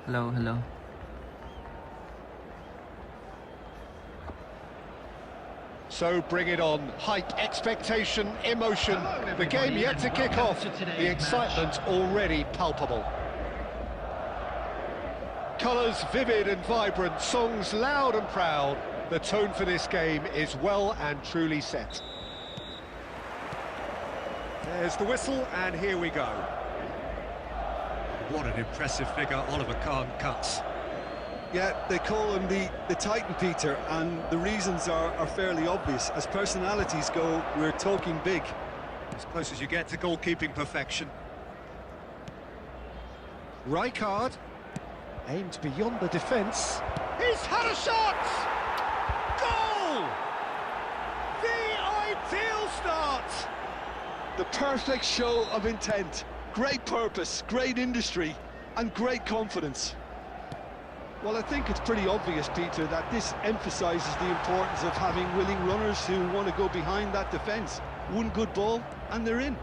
Hello, hello. So bring it on. Hype, expectation, emotion. The game yet to kick off. The excitement already palpable. Colours vivid and vibrant, songs loud and proud. The tone for this game is well and truly set. There's the whistle, and here we go. What an impressive figure Oliver Kahn cuts. Yeah, they call him the Titan, Peter, and the reasons are fairly obvious. As personalities go, we're talking big. As close as you get to goalkeeping perfection. Rijkaard aimed beyond the defence. He's had a shot! Goal! The ideal start! The perfect show of intent. Great purpose, great industry, and great confidence. Well, I think it's pretty obvious, Peter, that this emphasises the importance of having willing runners who want to go behind that defence. One good ball, and they're in.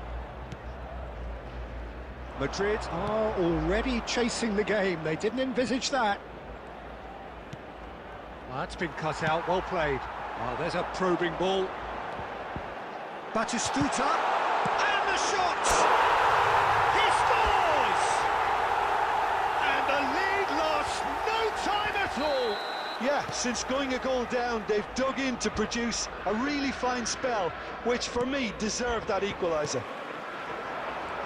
Madrid are already chasing the game. They didn't envisage that. Well, that's been cut out, well played. Oh, there's a probing ball. Batistuta, and the shot! He scores! And the lead lost no time at all. Yeah, since going a goal down, they've dug in to produce a really fine spell, which for me deserved that equaliser.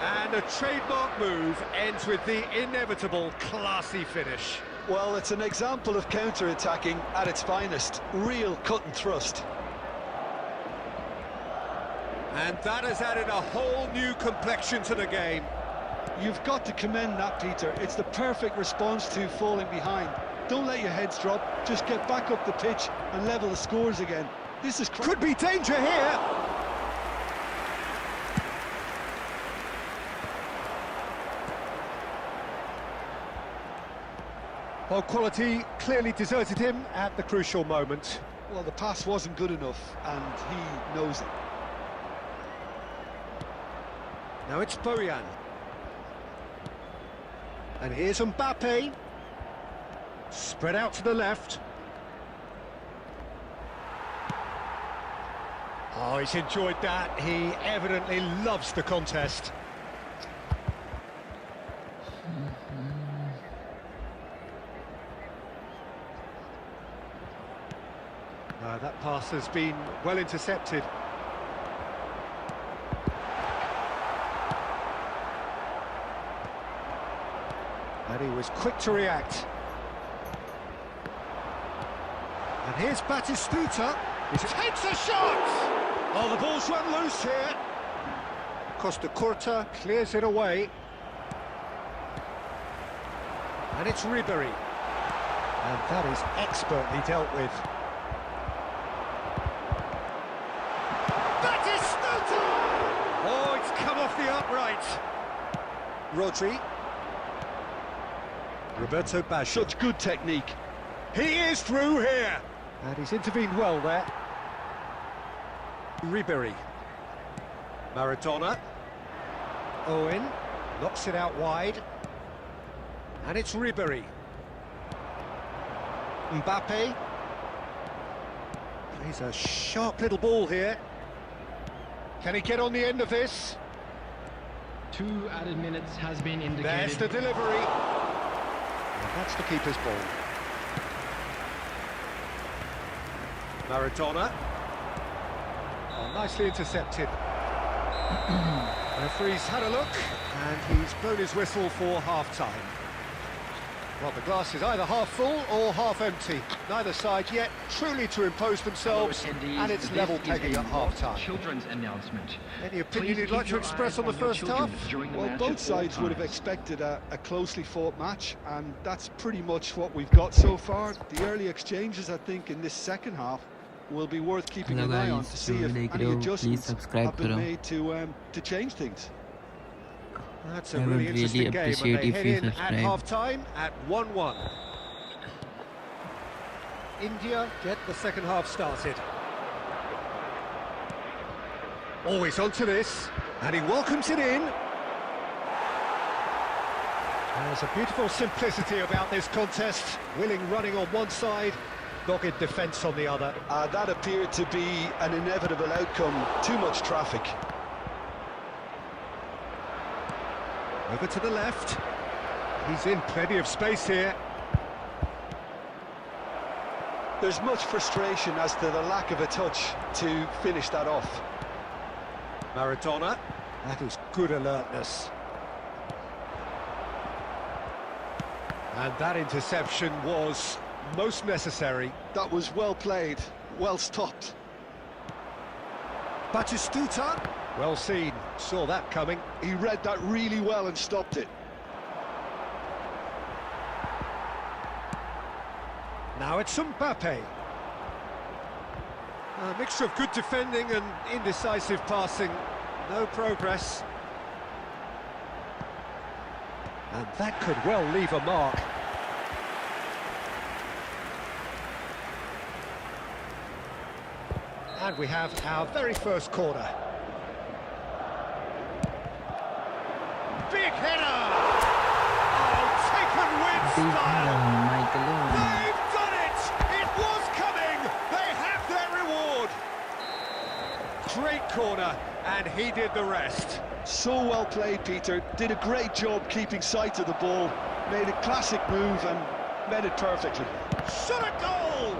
And a trademark move ends with the inevitable classy finish. Well, it's an example of counter-attacking at its finest. Real cut and thrust. And that has added a whole new complexion to the game. You've got to commend that, Peter. It's the perfect response to falling behind. Don't let your heads drop. Just get back up the pitch and level the scores again. This is... Could be danger here. Well, quality clearly deserted him at the crucial moment. Well, the pass wasn't good enough, and he knows it. Now it's Bojan. And here's Mbappe. Spread out to the left. Oh, he's enjoyed that. He evidently loves the contest. That pass has been well intercepted. And he was quick to react. And here's Batistuta. He takes a shot! Oh, the ball's run loose here. Costa Curta clears it away. And it's Ribery. And that is expertly dealt with. Batistuta! Oh, it's come off the upright. Rodri. Roberto Baggio. Such good technique. He is through here. And he's intervened well there. Ribery. Maradona. Owen. Knocks it out wide. And it's Ribery. Mbappe. Plays a sharp little ball here. Can he get on the end of this? 2 added minutes has been indicated. There's the delivery. And that's the keeper's ball. Maradona. Oh, nicely intercepted. The referee's had a look, and he's blown his whistle for half-time. Well, the glass is either half full or half empty. Neither side yet truly to impose themselves, and it's level pegging at half-time. Children's announcement. Any opinion you'd like to express on the first half? Well, both sides would have expected a closely fought match, and that's pretty much what we've got so far. The early exchanges, I think, in this second half will be worth keeping an eye on to see if any adjustments have been made to change things. That's a really interesting game, and they head in at half-time at 1-1. India get the second half started. Always onto this, and he welcomes it in. There's a beautiful simplicity about this contest. Willing running on one side, dogged defence on the other. That appeared to be an inevitable outcome. Too much traffic. Over to the left. He's in plenty of space here. There's much frustration as to the lack of a touch to finish that off. Maradona. That is good alertness. And that interception was most necessary. That was well played, well stopped. Batistuta. Well seen, saw that coming. He read that really well and stopped it. Now it's Mbappe. A mixture of good defending and indecisive passing. No progress. And that could well leave a mark. And we have our very first corner. Big header! Oh, taken with style! They've done it! It was coming! They have their reward! Great corner, and he did the rest. So well played, Peter. Did a great job keeping sight of the ball. Made a classic move and made it perfectly. Shot a goal!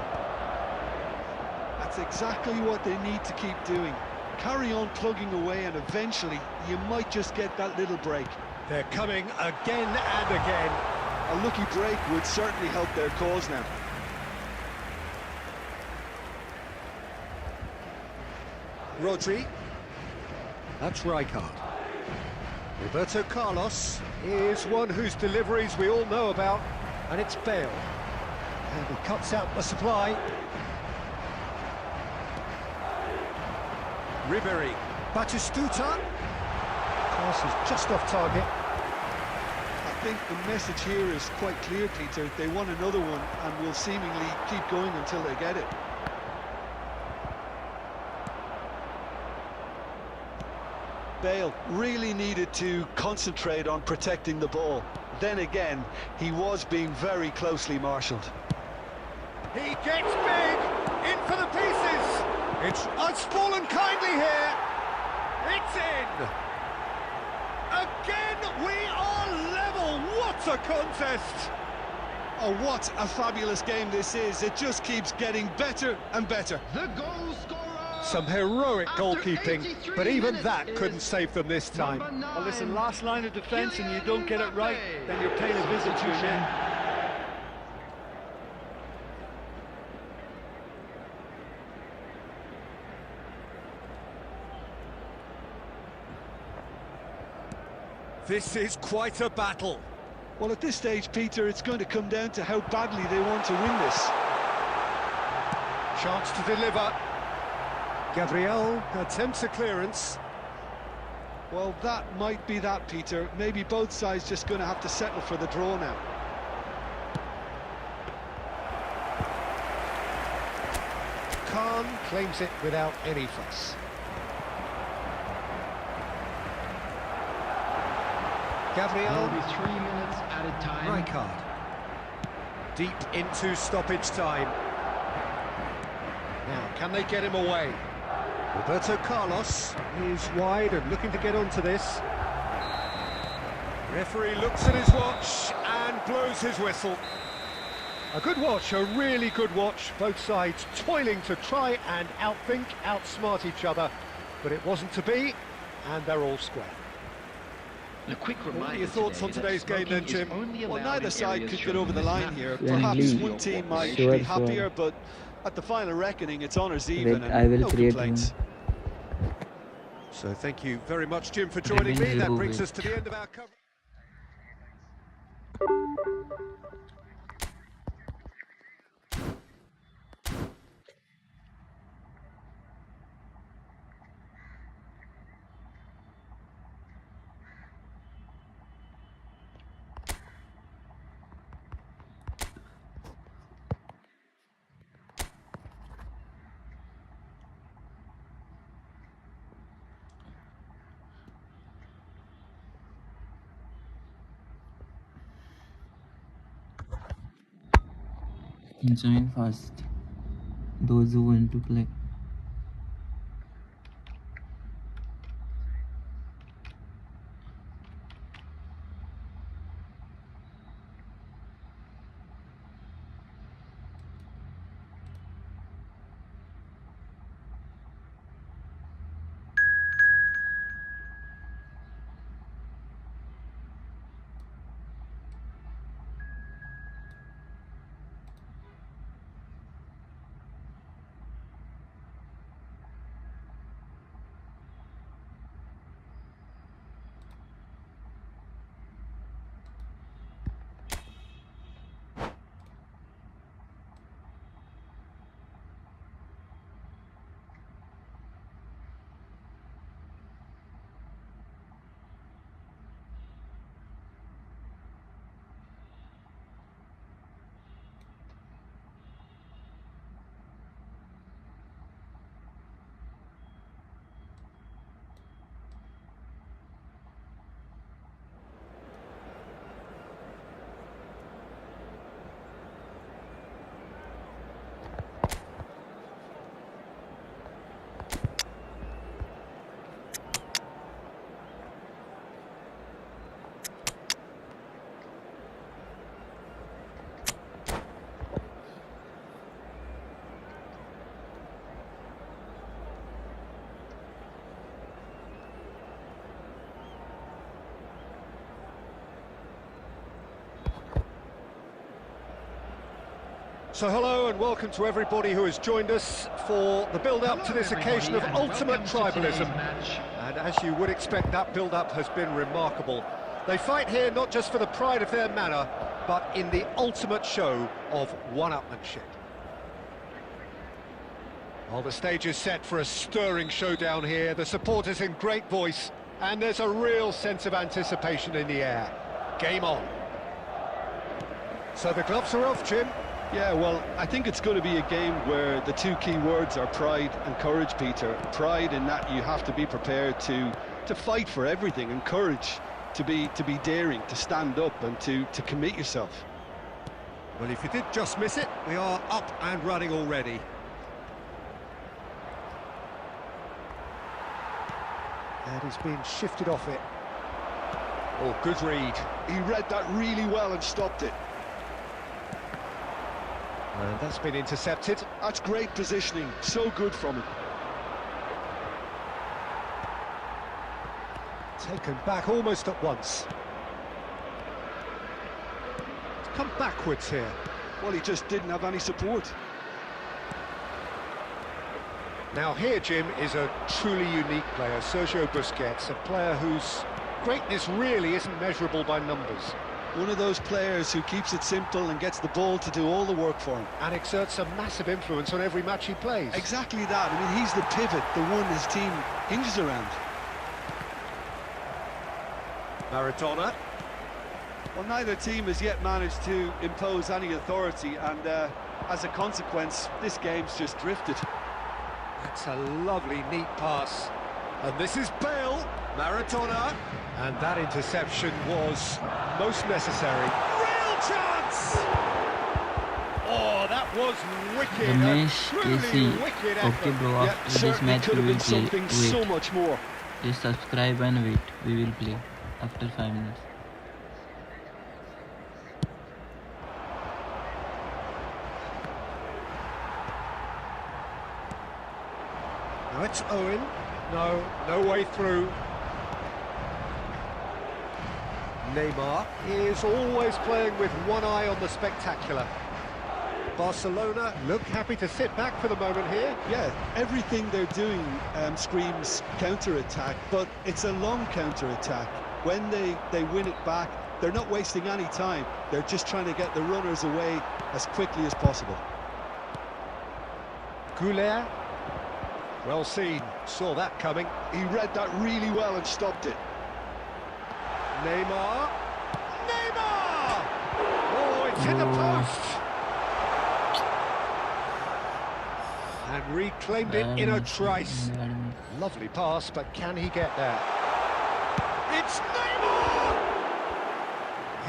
That's exactly what they need to keep doing. Carry on plugging away, and eventually you might just get that little break. They're coming again and again. A lucky break would certainly help their cause now. Rodri. That's Rijkaard. Roberto Carlos is one whose deliveries we all know about, and it's Bale. And he cuts out the supply. Ribery. Batistuta. Pass is just off target. I think the message here is quite clear, Peter. They want another one and will seemingly keep going until they get it. Bale really needed to concentrate on protecting the ball. Then again, he was being very closely marshalled. He gets big, in for the pieces. It's fallen kindly here. It's in. Again, we are level. What a contest. Oh, what a fabulous game this is. It just keeps getting better and better. The goal scorer. Some heroic goalkeeping, but even that couldn't save them this time. Well, listen, last line of defence and you don't get it right, then you're paying a visit to your man. This is quite a battle. Well, at this stage, Peter, it's going to come down to how badly they want to win this. Chance to deliver. Gabriel attempts a clearance. Well, that might be that, Peter. Maybe both sides just going to have to settle for the draw now. Khan claims it without any fuss. Gabriel. There will be 3 minutes added time. Rijkaard. Deep into stoppage time. Now, Can they get him away? Roberto Carlos is wide and looking to get onto this. Referee looks at his watch and blows his whistle. A good watch, a really good watch. Both sides toiling to try and outthink, outsmart each other. But it wasn't to be, and they're all square. A quick reminder. What are your thoughts on today's game then, Jim? Well, neither side could get over the line here. Yeah, Perhaps indeed. one team might Sure, be happier, sure. but at the final reckoning, it's honours even Wait, I and will no create complaints. So thank you very much, Jim, for joining me. That brings us to the end of our coverage. Join first. Those who want to play. So hello and welcome to everybody who has joined us for the build-up to this occasion of ultimate tribalism. And as you would expect, that build-up has been remarkable. They fight here not just for the pride of their manor, but in the ultimate show of one-upmanship. Well, the stage is set for a stirring showdown here. The supporters in great voice, and there's a real sense of anticipation in the air. Game on. So the gloves are off, Jim. Yeah, well, I think it's going to be a game where the two key words are pride and courage, Peter. Pride in that you have to be prepared to fight for everything, and courage to be daring, to stand up and to commit yourself. Well, if you did just miss it, we are up and running already. And he's been shifted off it. Oh, good read. He read that really well and stopped it. And that's been intercepted. That's great positioning, so good from him. Taken back almost at once. It's come backwards here. Well, he just didn't have any support. Now here, Jim, is a truly unique player, Sergio Busquets, a player whose greatness really isn't measurable by numbers. One of those players who keeps it simple and gets the ball to do all the work for him. And exerts a massive influence on every match he plays. Exactly that. I mean, he's the pivot, the one his team hinges around. Maradona. Well, neither team has yet managed to impose any authority, and as a consequence, this game's just drifted. That's a lovely, neat pass. And this is Bale, Maradona. And that interception was most necessary. Real chance! Oh, that was wicked. A Ramesh truly KC. wicked Okay effort. bro, Yeah, after this certainly match could we have will been play. something so Wait, much more. just subscribe and wait. We will play after 5 minutes. Now it's Owen. No way through. Neymar is always playing with one eye on the spectacular. Barcelona look happy to sit back for the moment here. Yeah, everything they're doing screams counter-attack, but it's a long counter-attack. When they win it back, they're not wasting any time. They're just trying to get the runners away as quickly as possible. Goulet. Well seen, saw that coming. He read that really well and stopped it. Neymar. Neymar! Oh, it's in the post. And reclaimed it in a trice. Lovely pass, but can he get there? It's Neymar!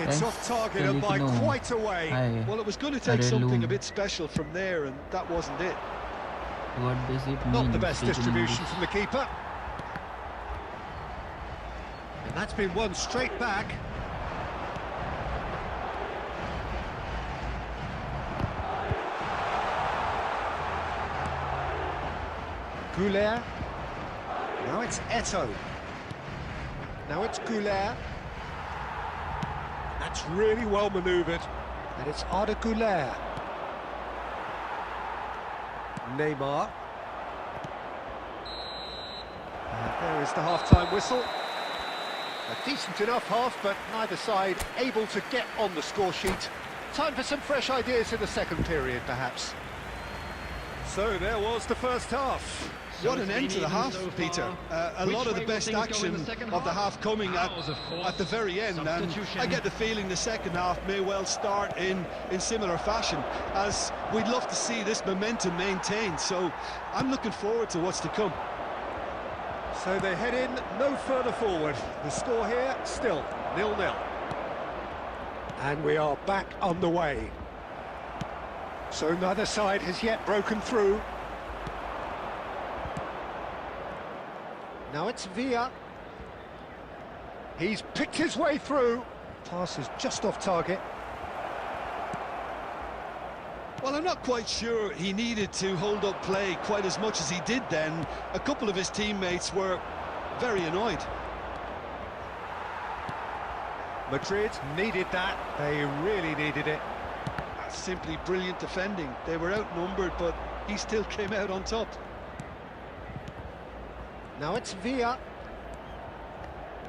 It's Thanks, off target and by Filipino. quite a way. Hi. Well, it was going to take Arelu. something a bit special from there, and that wasn't it. What does it mean? Not the best Speak in distribution English. from the keeper. And that's been won straight back. Goulet. Now it's Eto'o. Now it's Goulet. That's really well manoeuvred. And it's Arda Goulet. Neymar. And there is the half-time whistle. A decent enough half, but neither side able to get on the score sheet. Time for some fresh ideas in the second period, perhaps. So there was the first half. What an end to the half, Peter. A lot of the best action of the half coming at the very end, and I get the feeling the second half may well start in similar fashion, as we'd love to see this momentum maintained, so I'm looking forward to what's to come. So they head in no further forward. The score here still 0-0. And we are back underway. So neither side has yet broken through. Now it's Villa. He's picked his way through. Pass is just off target. Well, I'm not quite sure he needed to hold up play quite as much as he did then. A couple of his teammates were very annoyed. Madrid needed that. They really needed it. That's simply brilliant defending. They were outnumbered, but he still came out on top. Now it's Villa.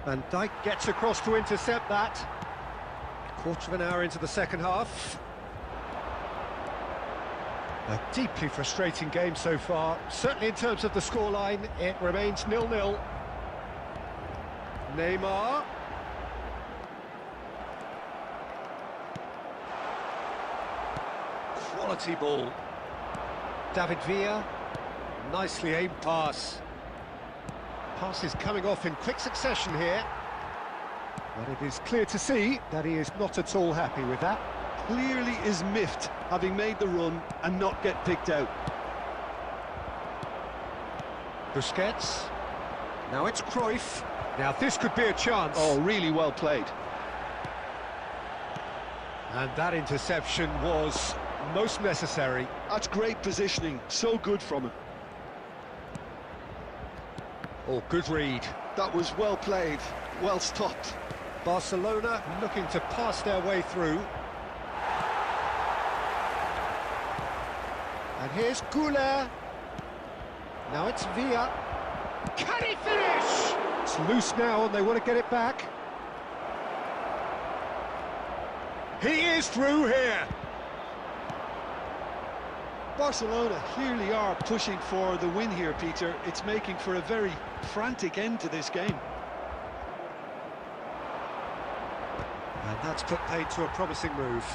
Van Dijk gets across to intercept that. Quarter of an hour into the second half. A deeply frustrating game so far. Certainly in terms of the scoreline, it remains 0-0. Neymar. Quality ball. David Villa. Nicely aimed pass. Pass is coming off in quick succession here. But it is clear to see that he is not at all happy with that. Clearly is miffed, having made the run and not get picked out. Busquets. Now it's Cruyff. Now this could be a chance. Oh, really well played. And that interception was most necessary. That's great positioning, so good from him. Oh, good read. That was well played, well stopped. Barcelona looking to pass their way through. And here's Goulet. Now it's Villa. Can he finish? It's loose now and they want to get it back. He is through here. Barcelona clearly are pushing for the win here, Peter. It's making for a very frantic end to this game. And that's put paid to a promising move.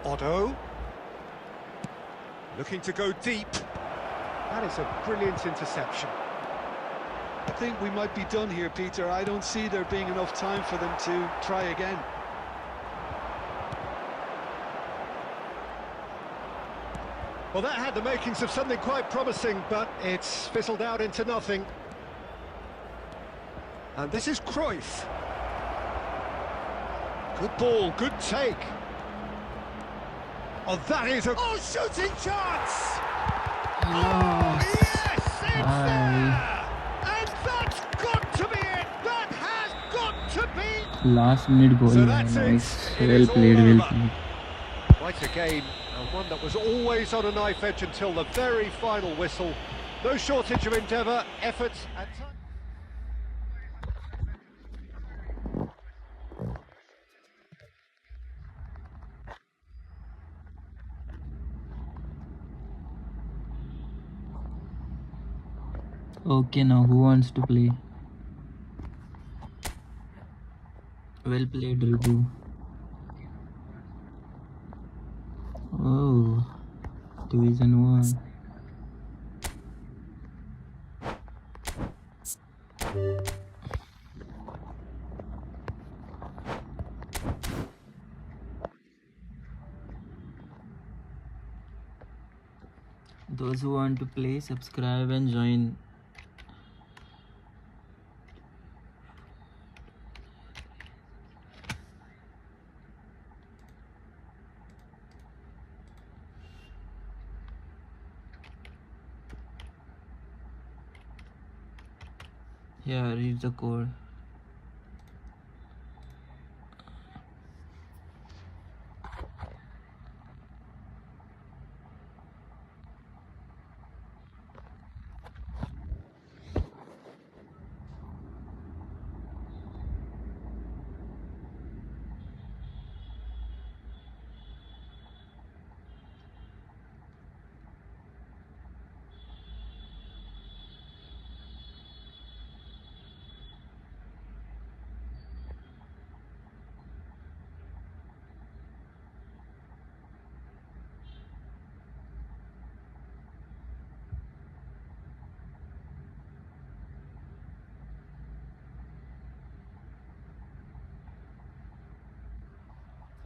Otto. Looking to go deep. That is a brilliant interception. I think we might be done here, Peter. I don't see there being enough time for them to try again. Well, that had the makings of something quite promising, but it's fizzled out into nothing. And this is Cruyff. Good ball, good take. Oh, that is a shooting chance! Oh, yes, it's there! And that's got to be it! That has got to be! Last minute goal. So that's Nice. it. It Well is all played, well over. played. Quite a game, and one that was always on a knife edge until the very final whistle. No shortage of endeavour, effort, and time. Okay, now who wants to play? Well played, Ritu. Oh, Division 1. Those who want to play, subscribe and join. Yeah, read the code.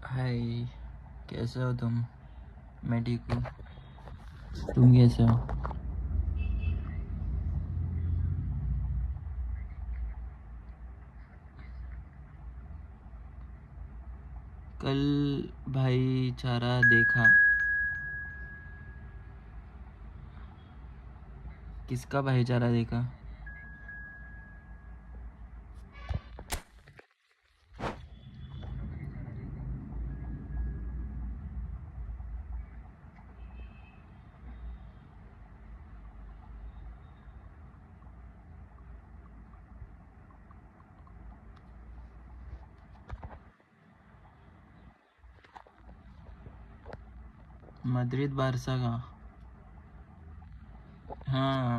हाय, कैसे हो तुम? मैं ठीक हूँ। तुम कैसे हो? कल भाईचारा देखा। किसका भाईचारा देखा? मद्रिद बारसा का। हाँ,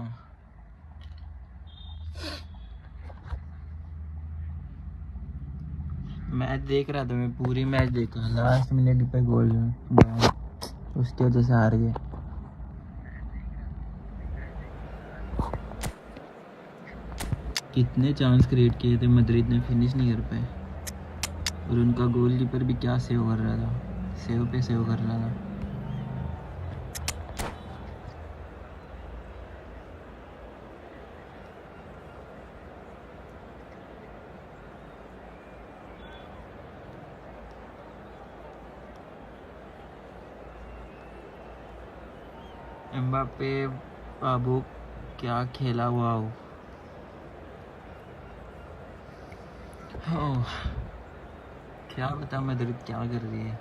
मैच देख रहा था मैं, पूरी मैच देखा। लास्ट मिनट पे गोल गया, उसकी वजह से हार गए। कितने चांस क्रिएट किए थे, मद्रिद ने फिनिश नहीं कर पाए। और उनका गोलकीपर भी क्या सेव कर रहा था, सेव पे सेव कर रहा था। एम्बापे बाबू क्या खेला हुआ हो। ओह, क्या बता मद्रिद क्या कर रही है।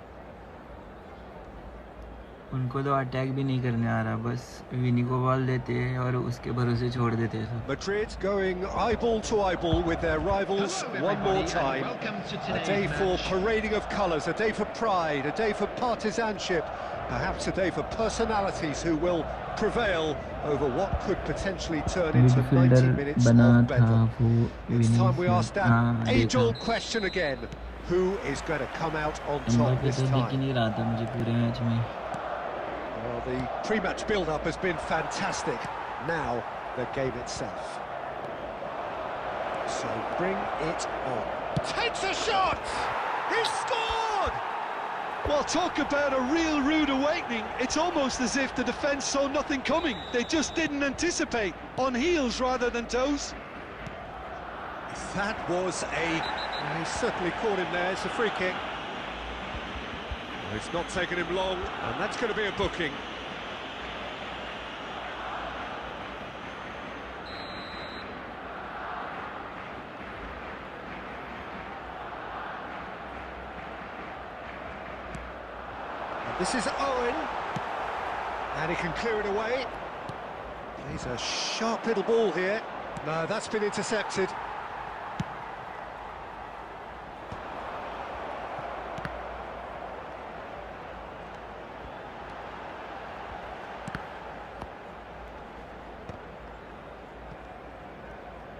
उनको तो अटैक भी नहीं करने आ रहा, बस विनी को बॉल देते हैं और उसके भरोसे छोड़ देते हैं सब। Madrid going eyeball to eyeball with their rivals one more time. A day for parading of colours, a day for pride, a day for partisanship, perhaps a day for personalities who will prevail over what could potentially turn into 90 minutes of bedlam. It's time we ask that age-old question again. Who is going to come out on top Mbappe this तो दिख ही time? नहीं रहा था मुझे पूरे match में। Well, the pre-match build-up has been fantastic. Now, the game itself. So bring it on. Takes a shot! He scored! Well, talk about a real rude awakening. It's almost as if the defence saw nothing coming. They just didn't anticipate. On heels rather than toes. That was he certainly caught him there. It's a free kick. Well, it's not taken him long, and that's going to be a booking. This is Owen, and he can clear it away. Plays a sharp little ball here. No, that's been intercepted.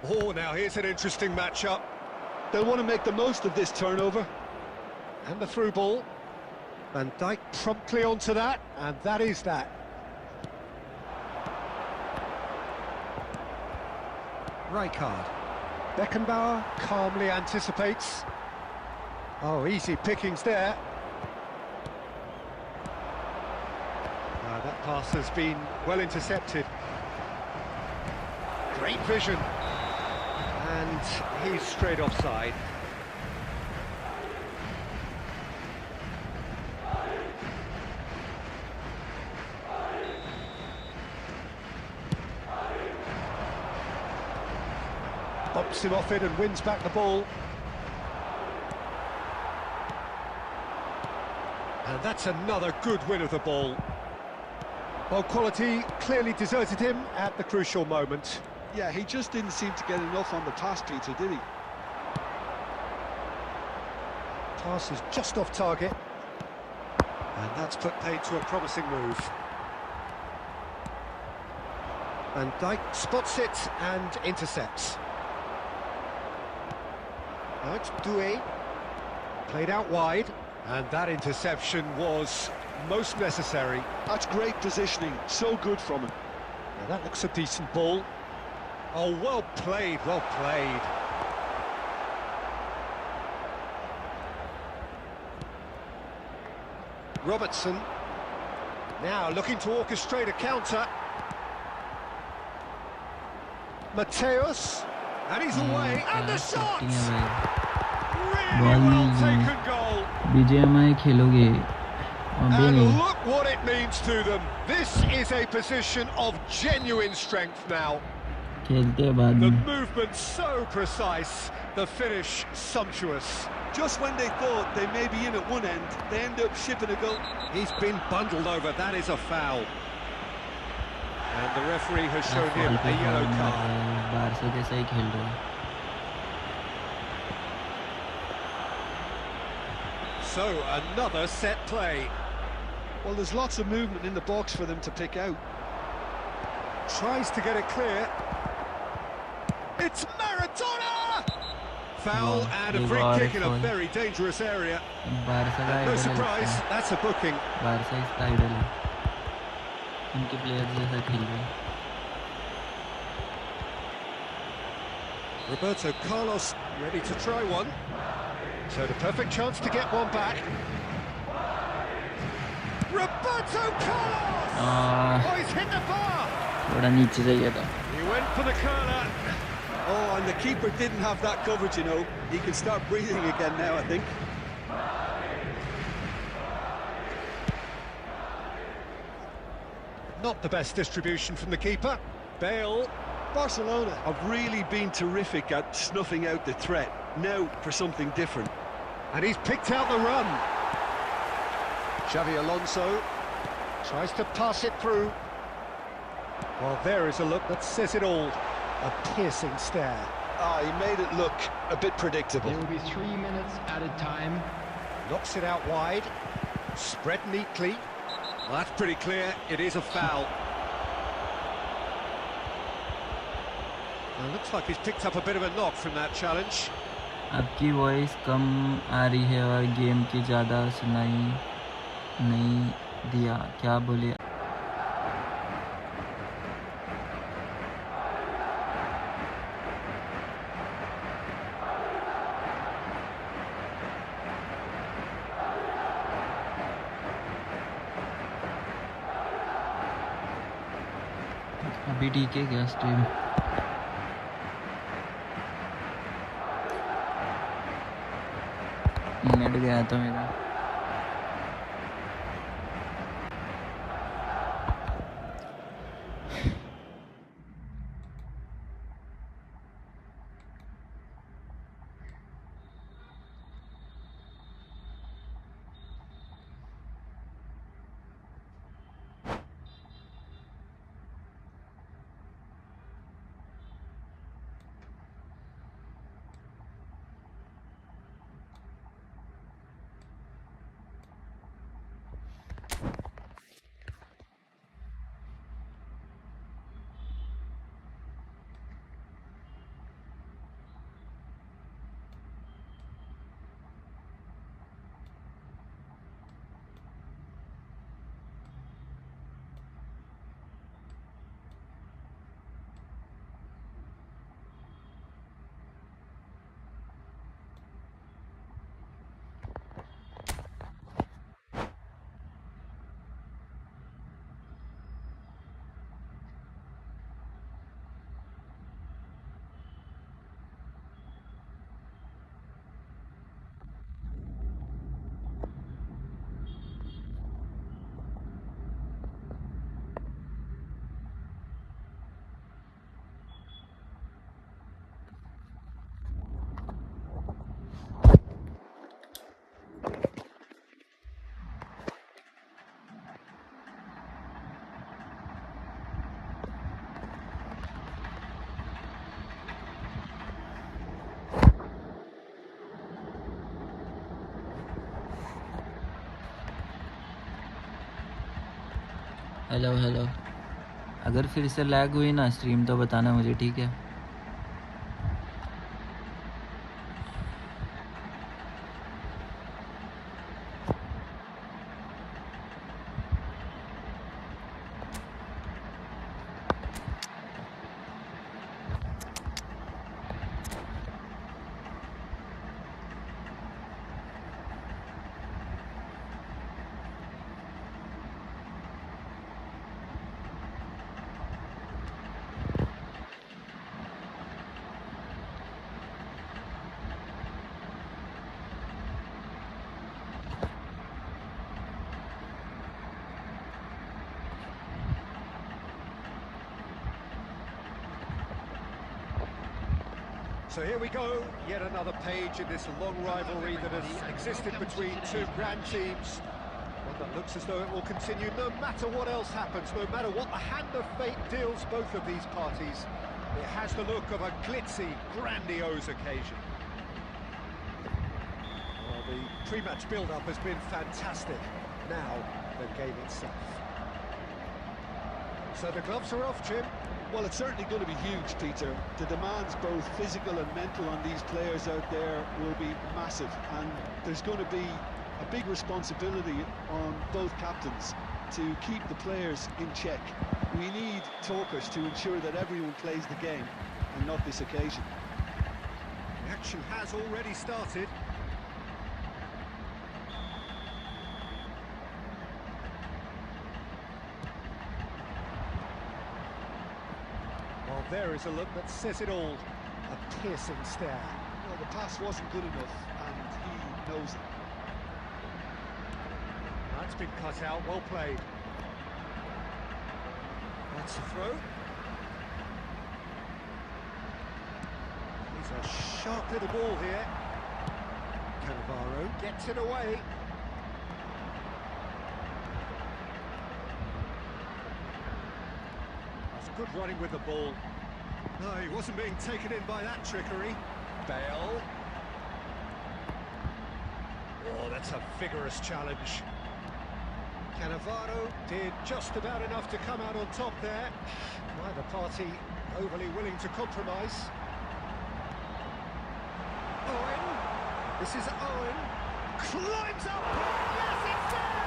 Oh, now here's an interesting matchup. They'll want to make the most of this turnover. And the through ball. Van Dijk promptly onto that, and that is that. Rijkaard. Beckenbauer calmly anticipates. Oh, easy pickings there. That pass has been well intercepted. Great vision. And he's straight offside. Bumps him off it and wins back the ball. And that's another good win of the ball. Well, quality clearly deserted him at the crucial moment. Yeah, he just didn't seem to get enough on the pass, Peter, did he? Pass is just off target. And that's put paid to a promising move. Van Dijk spots it and intercepts. Now it's Doué, played out wide, and that interception was most necessary. That's great positioning, so good from him. Now that looks a decent ball. Oh, well played, well played. Robertson, now looking to orchestrate a counter. Mateus, and he's away, and the shot! Really well taken goal. BGMI खेलोगे And look what it means to them. This is a position of genuine strength now. खेलते बाद The में movement so precise, the finish sumptuous. Just when they thought they may be in at one end, they end up shipping a goal. He's been bundled over, that is a foul. And the referee has shown him a yellow card. Barça जैसा ही खेल रहा है. So, another set play. Well, there's lots of movement in the box for them to pick out. Tries to get it clear. It's Maradona! Foul and a free kick in a very dangerous area. Barca का No idol surprise, that's a booking. Barca इसका idol है. इनके player जैसा खेल रहे हैं. Roberto Carlos ready to try one. So the perfect chance to get one back. Roberto Carlos! Oh, he's hit the bar! थोड़ा नीचे जाइए था. He went for the curler. Oh, and the keeper didn't have that coverage, you know. He can start breathing again now, I think. Not the best distribution from the keeper. Bale. Barcelona have really been terrific at snuffing out the threat. Now for something different. And he's picked out the run. Xavi Alonso tries to pass it through. Well, there is a look that says it all. A piercing stare. Ah, he made it look a bit predictable. There will be 3 minutes added time. Knocks it out wide. Spread neatly. Well, that's pretty clear. It is a foul. Well, looks like he's picked up a bit of a knock from that challenge. आपकी voice कम आ रही है और game की ज़्यादा सुनाई नहीं दिया. क्या बोले? अभी ठीक है क्या स्ट्रीम? नेट गया था मेरा। हेलो हेलो, अगर फिर से लैग हुई ना स्ट्रीम तो बताना मुझे, ठीक है? So here we go, yet another page in this long rivalry that has existed between two grand teams. One that looks as though it will continue no matter what else happens, no matter what the hand of fate deals both of these parties. It has the look of a glitzy, grandiose occasion. Well, the pre-match build-up has been fantastic. Now, the game itself. So the gloves are off, Jim. Well, it's certainly going to be huge, Peter. The demands, both physical and mental, on these players out there will be massive, and there's going to be a big responsibility on both captains to keep the players in check. We need talkers to ensure that everyone plays the game, and not this occasion. The action has already started. Well, there is a look that says it all. A piercing stare. Well, the pass wasn't good enough, and he knows it. That's been cut out, well played. That's a throw. He's a sharp little ball here. Cannavaro gets it away. That's good running with the ball. No, he wasn't being taken in by that trickery. Bale. Oh, that's a vigorous challenge. Cannavaro did just about enough to come out on top there. Neither party overly willing to compromise. Owen. This is Owen. Climbs up. Yes, it's there!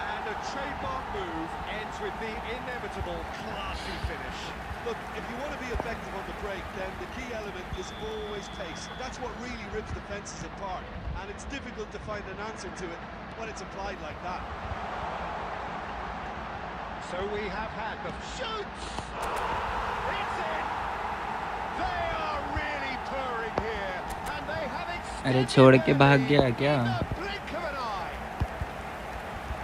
And a trademark move ends with the inevitable classy finish. Look, if you want to be effective on the break, then the key element is always pace. That's what really rips defences apart, and it's difficult to find an answer to it when it's applied like that. So we have had the shoots. It's in. They are really purring here, and they have अरे extended छोड़ के their भाग lead गया क्या? in the blink of an eye.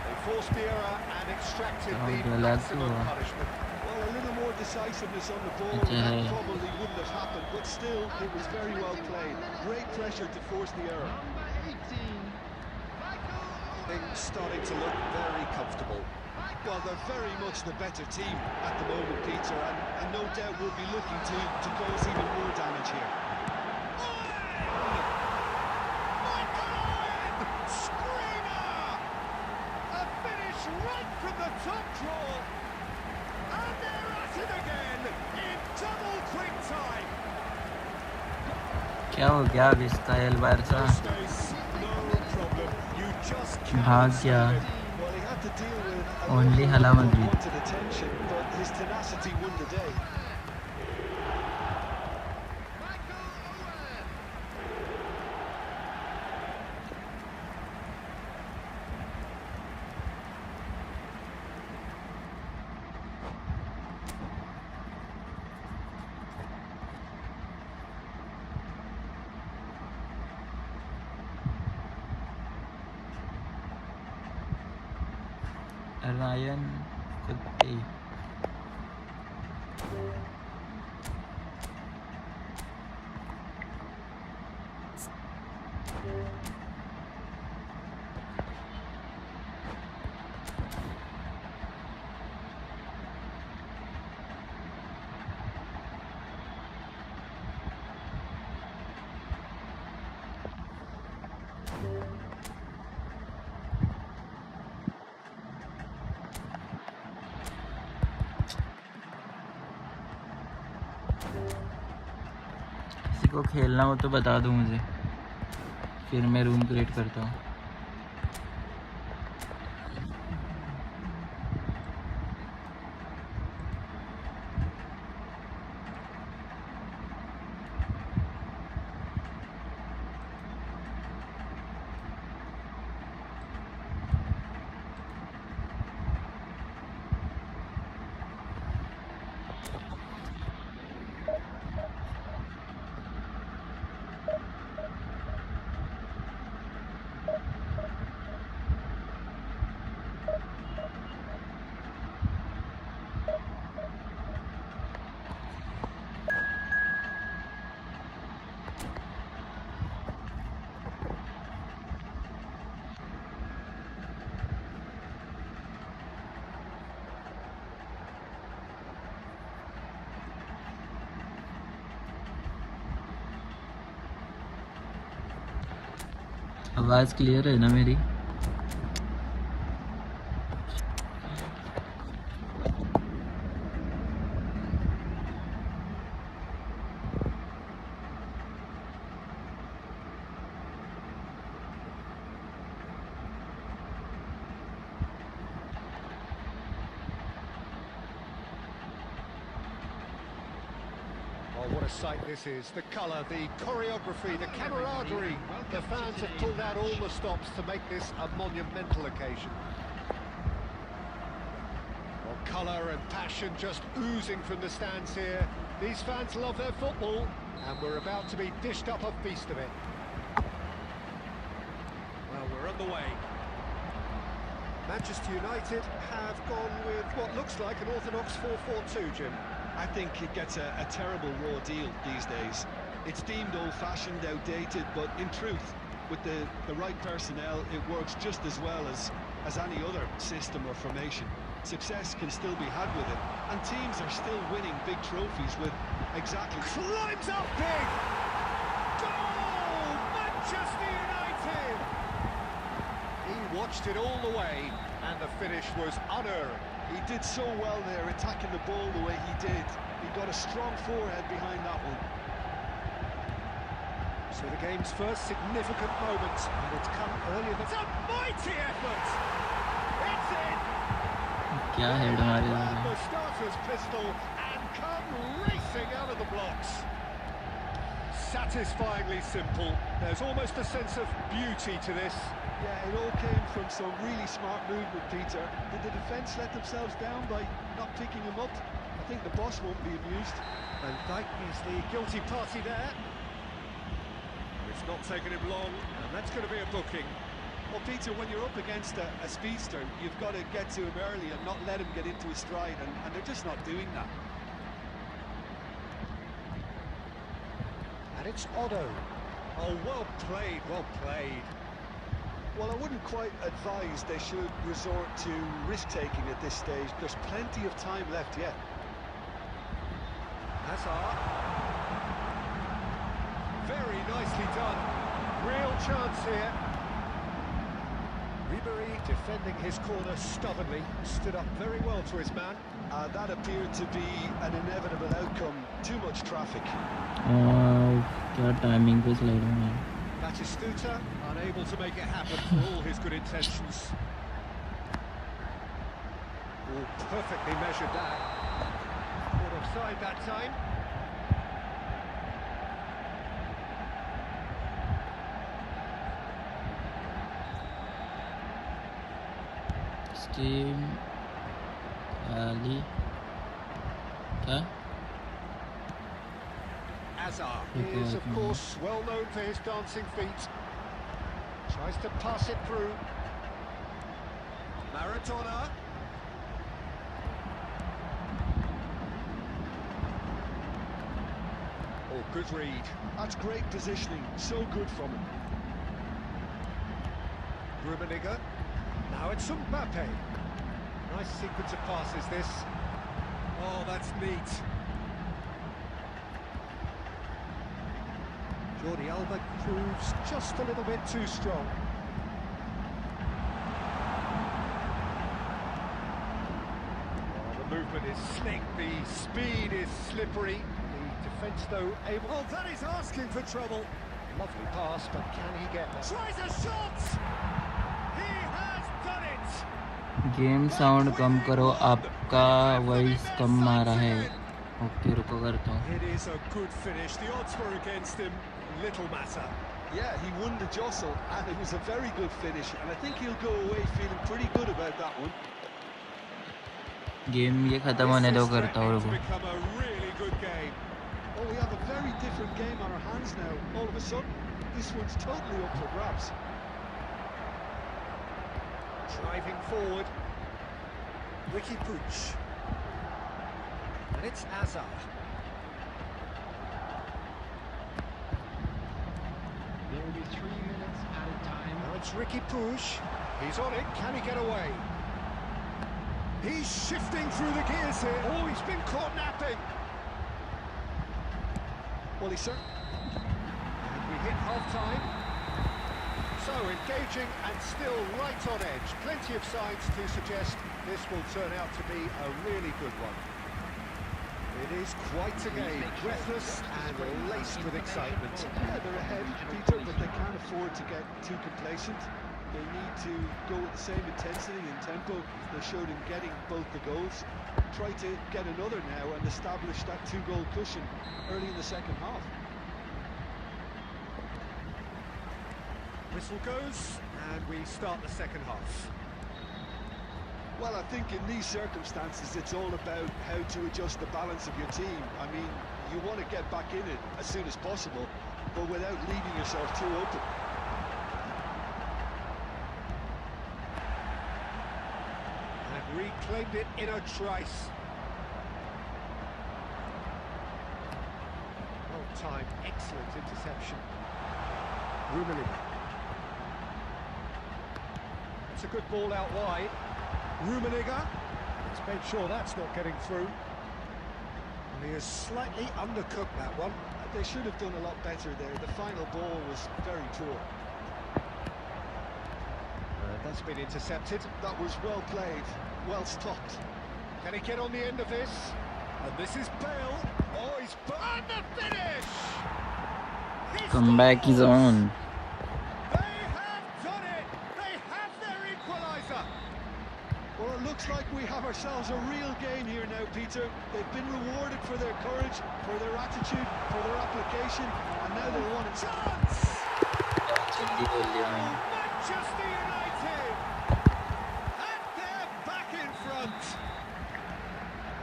They forced the error and extracted Oh, the गलत maximum हुआ। punishment. Well, a little more decisiveness on the ball, अच्छा and है। that probably wouldn't have happened, but still, it was very well played. Great pressure to force the error. Number 18. Things starting to look very comfortable. Well, they're very much the better team at the moment, Peter, and no doubt will be looking to cause even more damage here. Screamer! A finish right from the top draw. And they're at it again in double quick time. क्या हो गया अब इसका L Barça? Space, no problem. You just भाग can't गया। stop it. Well, he had to deal with a Only lot Hala of Madrid. unwanted attention, but his tenacity won the day. Ryan कुत्ते। किसी को खेलना हो तो बता दो मुझे, फिर मैं रूम क्रिएट करता हूँ। आवाज़ क्लियर है ना मेरी? Oh, what a sight this is. The colour, the choreography, the camaraderie. The fans have pulled out all the stops to make this a monumental occasion. Well, colour and passion just oozing from the stands here. These fans love their football, and we're about to be dished up a feast of it. Well, we're underway. Manchester United have gone with what looks like an orthodox 4-4-2, Jim. I think it gets a terrible raw deal these days. It's deemed old-fashioned, outdated, but in truth, with the right personnel, it works just as well as any other system or formation. Success can still be had with it, and teams are still winning big trophies with exactly... Climbs up big! Goal! Manchester United! He watched it all the way, and the finish was unearned. He did so well there, attacking the ball the way he did. He got a strong forehead behind that one. So the game's first significant moment, and it's come earlier than... It's a mighty effort! It's in! क्या head मारे जा Grab रहे the starter's pistol and come racing out of the blocks. Satisfyingly simple. There's almost a sense of beauty to this. Yeah, it all came from some really smart movement, Peter. Did the defence let themselves down by not picking him up? I think the boss won't be amused. And Dyke is the guilty party there. It's not taken him long, and that's going to be a booking. Well, Peter, when you're up against a speedster, you've got to get to him early and not let him get into his stride, and they're just not doing that. And it's Otto. Oh, well played, well played. Well, I wouldn't quite advise they should resort to risk-taking at this stage. There's plenty of time left yet. Hazard. Very nicely done. Real chance here. Ribery defending his corner stubbornly, stood up very well to his man. That appeared to be an inevitable outcome. Too much traffic. क्या timing पे slide होना है Batistuta unable to make it happen for all his good intentions. Oh, perfectly measured that. Caught offside that time. Scheme Ali क्या Hazard is, of course, well known for his dancing feet. Tries to pass it through. Maradona. Oh, good read. That's great positioning. So good from him. Rummenigge. Now it's Mbappe. Nice sequence of passes, this. Oh, that's neat. Jordi Alba proves just a little bit too strong. Oh, the movement is slick, the speed is slippery. The defence, though, able... Oh, that is asking for trouble. Lovely pass, but can he get there? Tries a shot! He has done it! Game sound कम करो आपका voice कम मारा है okay रुको करता हूँ It is a good finish. The odds were against him. Little matter. Yeah, he won the jostle, and it was a very good finish, and I think he'll go away feeling pretty good about that one. Game ये खत्म होने दो करता हूँ रुको Become a really good game. Oh, we have a very different game on our hands now. All of a sudden, this one's totally up for grabs. Driving forward. Ricky Puig. And it's Hazard. There will be 3 minutes added time. Now it's Ricky Puig. He's on it. Can he get away? He's shifting through the gears here. Oh, he's been caught napping. Well, he's certainly... And we hit half-time. So engaging and still right on edge. Plenty of signs to suggest this will turn out to be a really good one. It is quite a game, breathless and laced with excitement. Yeah, they're ahead, Peter, but they can't afford to get too complacent. They need to go with the same intensity and tempo they showed in getting both the goals. Try to get another now and establish that 2-goal cushion early in the second half. Whistle goes, and we start the second half. Well, I think in these circumstances, it's all about how to adjust the balance of your team. I mean, you want to get back in it as soon as possible, but without leaving yourself too open. And reclaimed it in a trice. Well timed, excellent interception. Rummenigge. It's a good ball out wide. Rummenigge. Let's make sure that's not getting through. And he has slightly undercooked that one. They should have done a lot better there. The final ball was very poor. That's been intercepted. That was well played, well stopped. Can he get on the end of this? And this is Bale. Oh, he's on the finish! comeback is on They have done it! They have their equaliser! Well, it looks like we have ourselves a real game here now, Peter. They've been rewarded for their courage, for their attitude, for their application, and now they want a chance! जल्दी बोल दिया मैंने Manchester United! And they're back in front!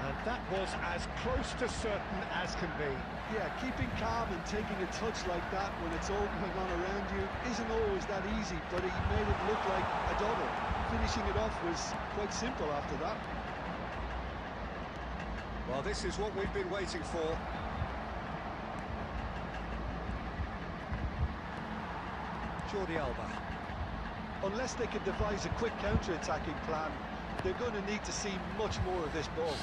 And that was as close to certain as can be. Yeah, keeping calm and taking a touch like that when it's all going on around you isn't always that easy, but he made it look like a double. Finishing it off was quite simple after that. Well, this is what we've been waiting for. Jordi Alba. Unless they can devise a quick counter-attacking plan, they're going to need to see much more of this ball.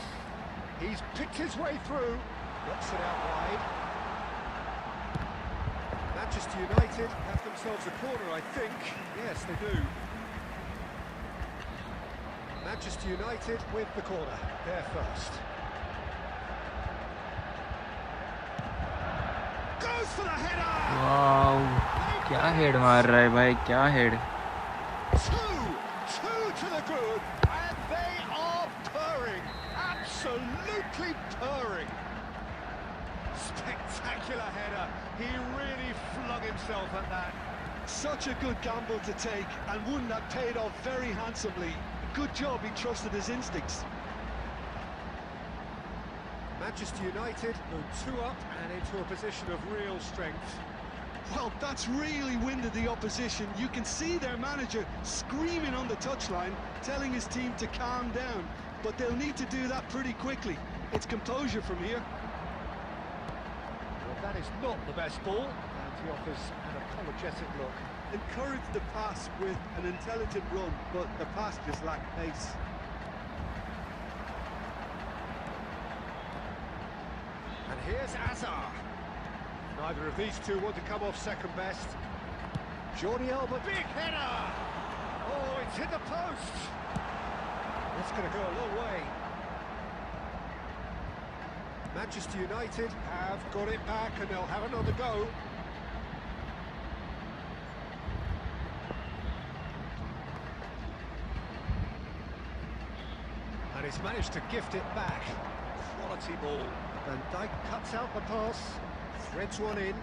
He's picked his way through. Knocks it out wide. Manchester United have themselves a corner, I think. Yes, they do. Manchester United with the corner. They're first. Goes for the header! Wow, क्या head मार रहा है भाई, क्या head. Two to the good, and they are purring, absolutely purring. Spectacular header, he really flung himself at that. Such a good gamble to take, and one that paid off very handsomely. Good job he trusted his instincts. Manchester United move 2 up and into a position of real strength. Well, that's really winded the opposition. You can see their manager screaming on the touchline, telling his team to calm down. But they'll need to do that pretty quickly. It's composure from here. Well, that is not the best ball, and he offers an apologetic look. Encourage the pass with an intelligent run, but the pass just lacked pace. And here's Azar. Neither of these two want to come off second best. Jordi Alba, big header! Oh, it's hit the post! That's going to go a long way. Manchester United have got it back and they'll have another go. And he's managed to gift it back. Quality ball. Van Dijk cuts out the pass, threads one in.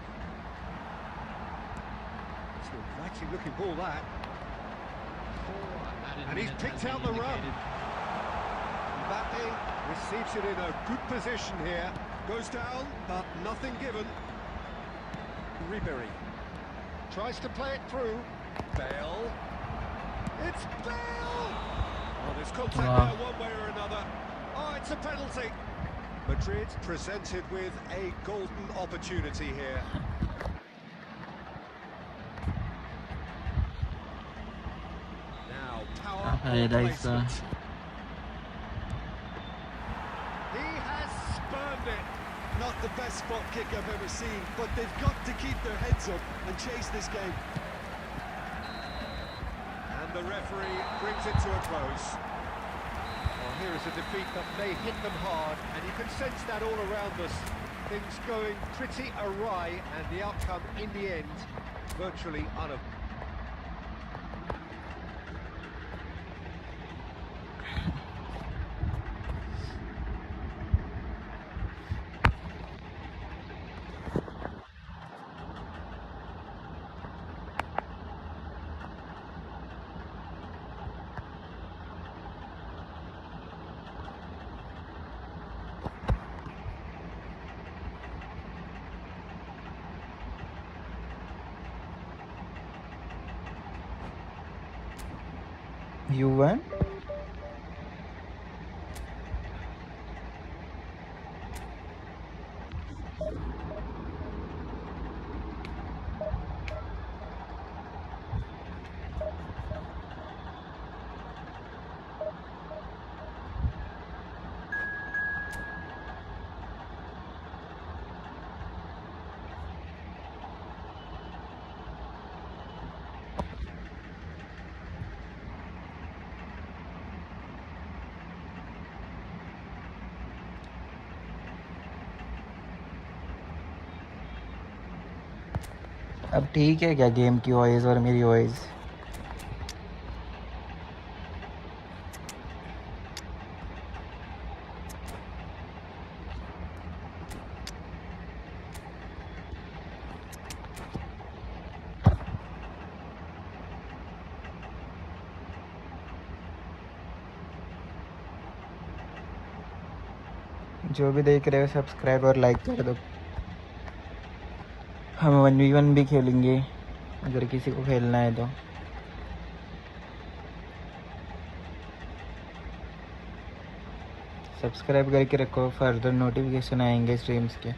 It's an inviting looking ball, that. And he's picked out the run. Mbappe receives it in a good position here. Goes down, but nothing given. Ribery tries to play it through. Bale. It's Bale! Oh, there's contact there one way or another. Oh, it's a penalty. Madrid presented with a golden opportunity here. Now, power placement. He has spurned it. Not the best spot kick I've ever seen, but they've got to keep their heads up and chase this game. And the referee brings it to a close. Well, here is a defeat that may hit them hard, and you can sense that all around us. Things going pretty awry, and the outcome in the end virtually unavoidable. You won? अब ठीक है क्या game की voice और मेरी voice? जो भी देख रहे हो सब्सक्राइब और लाइक कर दो। हम 1v1 भी खेलेंगे अगर किसी को खेलना है तो। सब्सक्राइब करके रखो, फर्दर नोटिफिकेशन आएंगे स्ट्रीम्स के।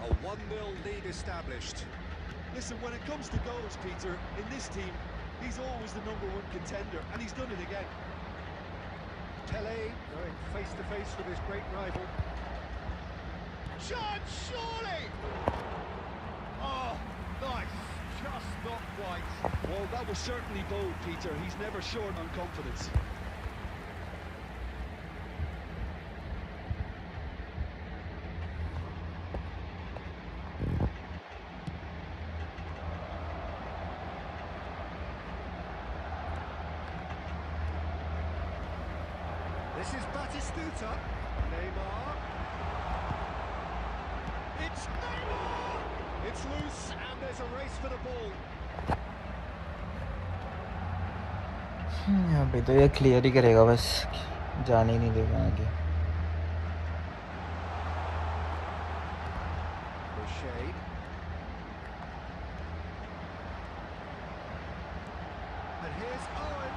A 1-0 lead established. Listen, when it comes to goals, Peter, in this team, he's always the #1 contender, and he's done it again. Pele going face to face with his great rival. Chance, surely! Oh, nice. Just not quite. Well, that was certainly bold, Peter. He's never short on confidence. This is Batistuta. Neymar. It's Neymar! It's loose and there's a race for the ball. यहाँ पे तो ये clear ही करेगा, बस जाने ही नहीं देगा आगे। O'Shea. And here's Owen.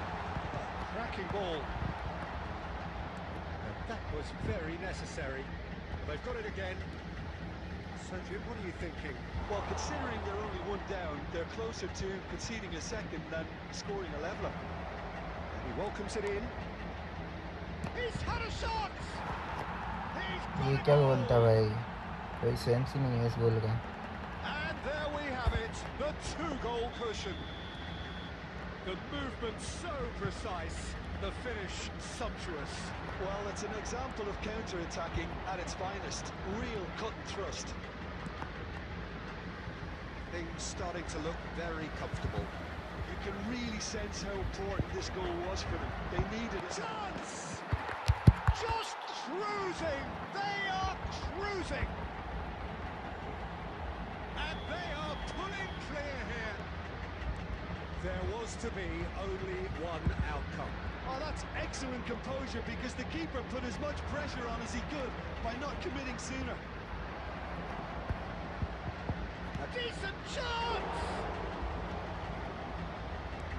Cracking ball. And that was very necessary. They've got it again. Sergio, what are you thinking? Well, considering they're only one down, they're closer to conceding a second than scoring a leveller. He welcomes it in. He's had a shot! He's ये got क्या a गोल था goal! भाई, कोई sense ही नहीं है इस गोल का। And there we have it, the 2-goal cushion. The movement so precise, the finish sumptuous. Well, it's an example of counter-attacking at its finest. Real cut and thrust. Things starting to look very comfortable. You can really sense how important this goal was for them. They needed it. Chance! Just cruising! They are cruising! And they are pulling clear here. There was to be only one outcome. Oh, that's excellent composure because the keeper put as much pressure on as he could by not committing sooner. A decent chance!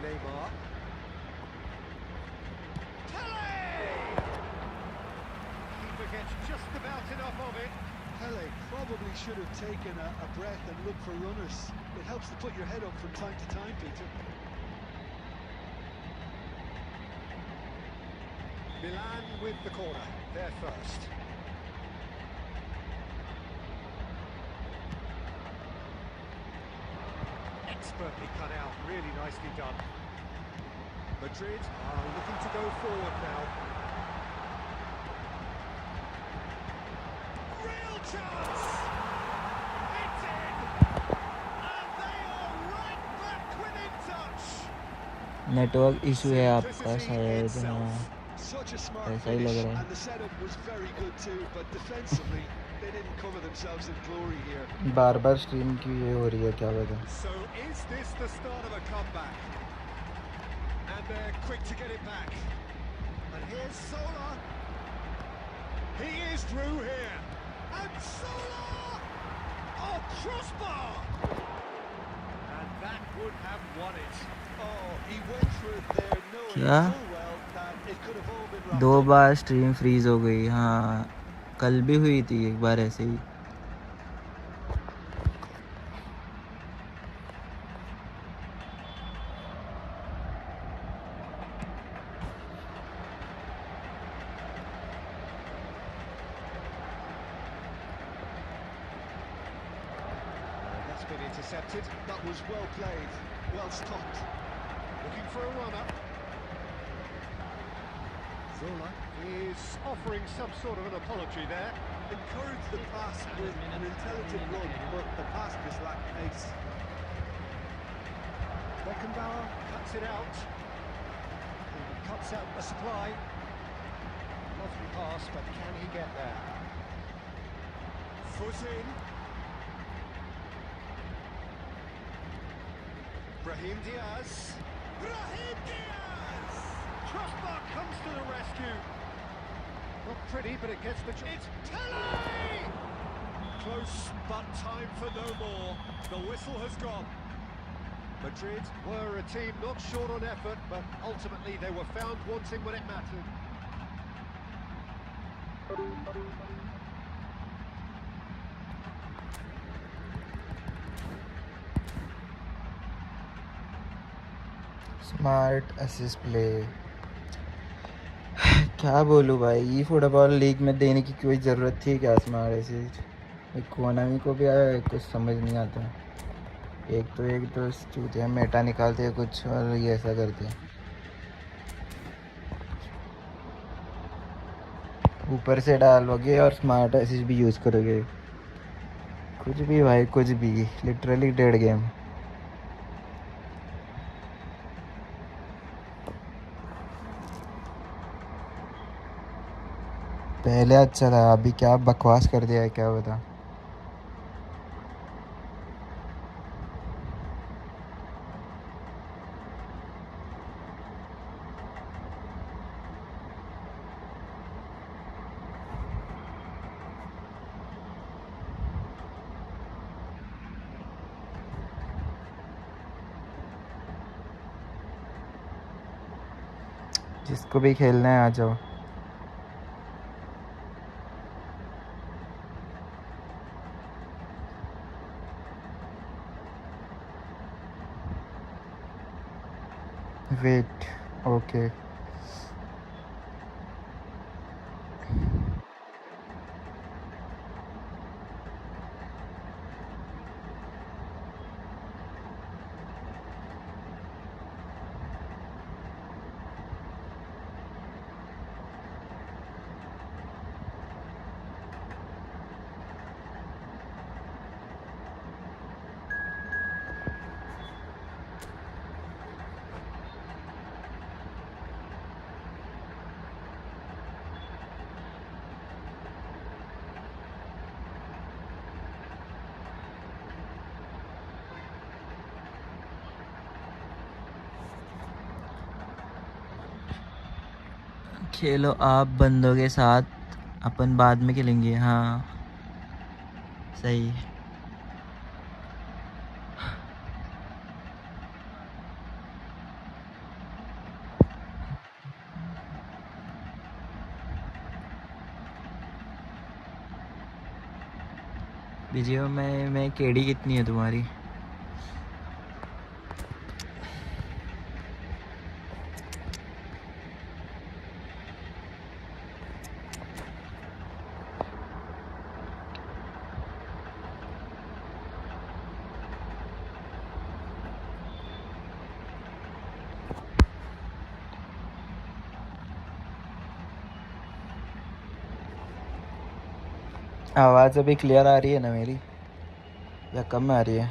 Neymar. Pele! Keeper gets just about enough of it. Pele probably should have taken a breath and looked for runners. It helps to put your head up from time to time, Peter. Milan with the corner, they're first. Expertly cut out, really nicely done. Madrid are looking to go forward now. Real chance! It's in! And they are right back within touch! Network issue है आपका शायद, हाँ Such a smart ऐसा ही लग finish, रहा है। and the setup was very good too, but defensively they didn't cover themselves in glory here. Bar bar stream की ये हो रही है, क्या पता। So is this the start of a comeback? And they're quick to get it back. And here's Sola. He is through here. And Sola! Oh, crossbar! And that would have won it. Oh, he went for it there knowing क्या? full well that it could have all been wrapped दो up. बार stream freeze हो गई, हाँ कल भी हुई थी एक बार ऐसे ही। That's been intercepted. That was well played, well stopped. Looking for a runner. Zola He's offering some sort of an apology there. Encourage the pass with an intelligent run, but the pass just lacked pace. Beckenbauer cuts it out. He cuts out the supply. Lovely pass, but can he get there? Foot in. Brahim Diaz. Brahim Diaz! Crossbar comes to the rescue. Not pretty, but it gets the job. It's Telly! Close, but time for no more. The whistle has gone. Madrid were a team not short on effort, but ultimately they were found wanting when it mattered. Smart assist play क्या बोलूँ भाई, ई football league में देने की कोई ज़रूरत थी क्या स्मार्ट असिस्ट? कोनामी को भी कुछ समझ नहीं आता। एक तो चूतिया मेटा निकालते हैं कुछ और ये ऐसा करते हैं। ऊपर से डालोगे और स्मार्ट असिस्ट भी यूज़ करोगे, कुछ भी भाई, कुछ भी, लिटरली डेड गेम। पहले अच्छा था, अभी क्या बकवास कर दिया है, क्या बता। जिसको भी खेलना है आ जाओ। Wait, okay. खेलो आप बंदों के साथ, अपन बाद में खेलेंगे। हाँ सही। बीजीओ में केडी कितनी है तुम्हारी? आवाज़ अभी क्लियर आ रही है ना मेरी, या कम आ रही है?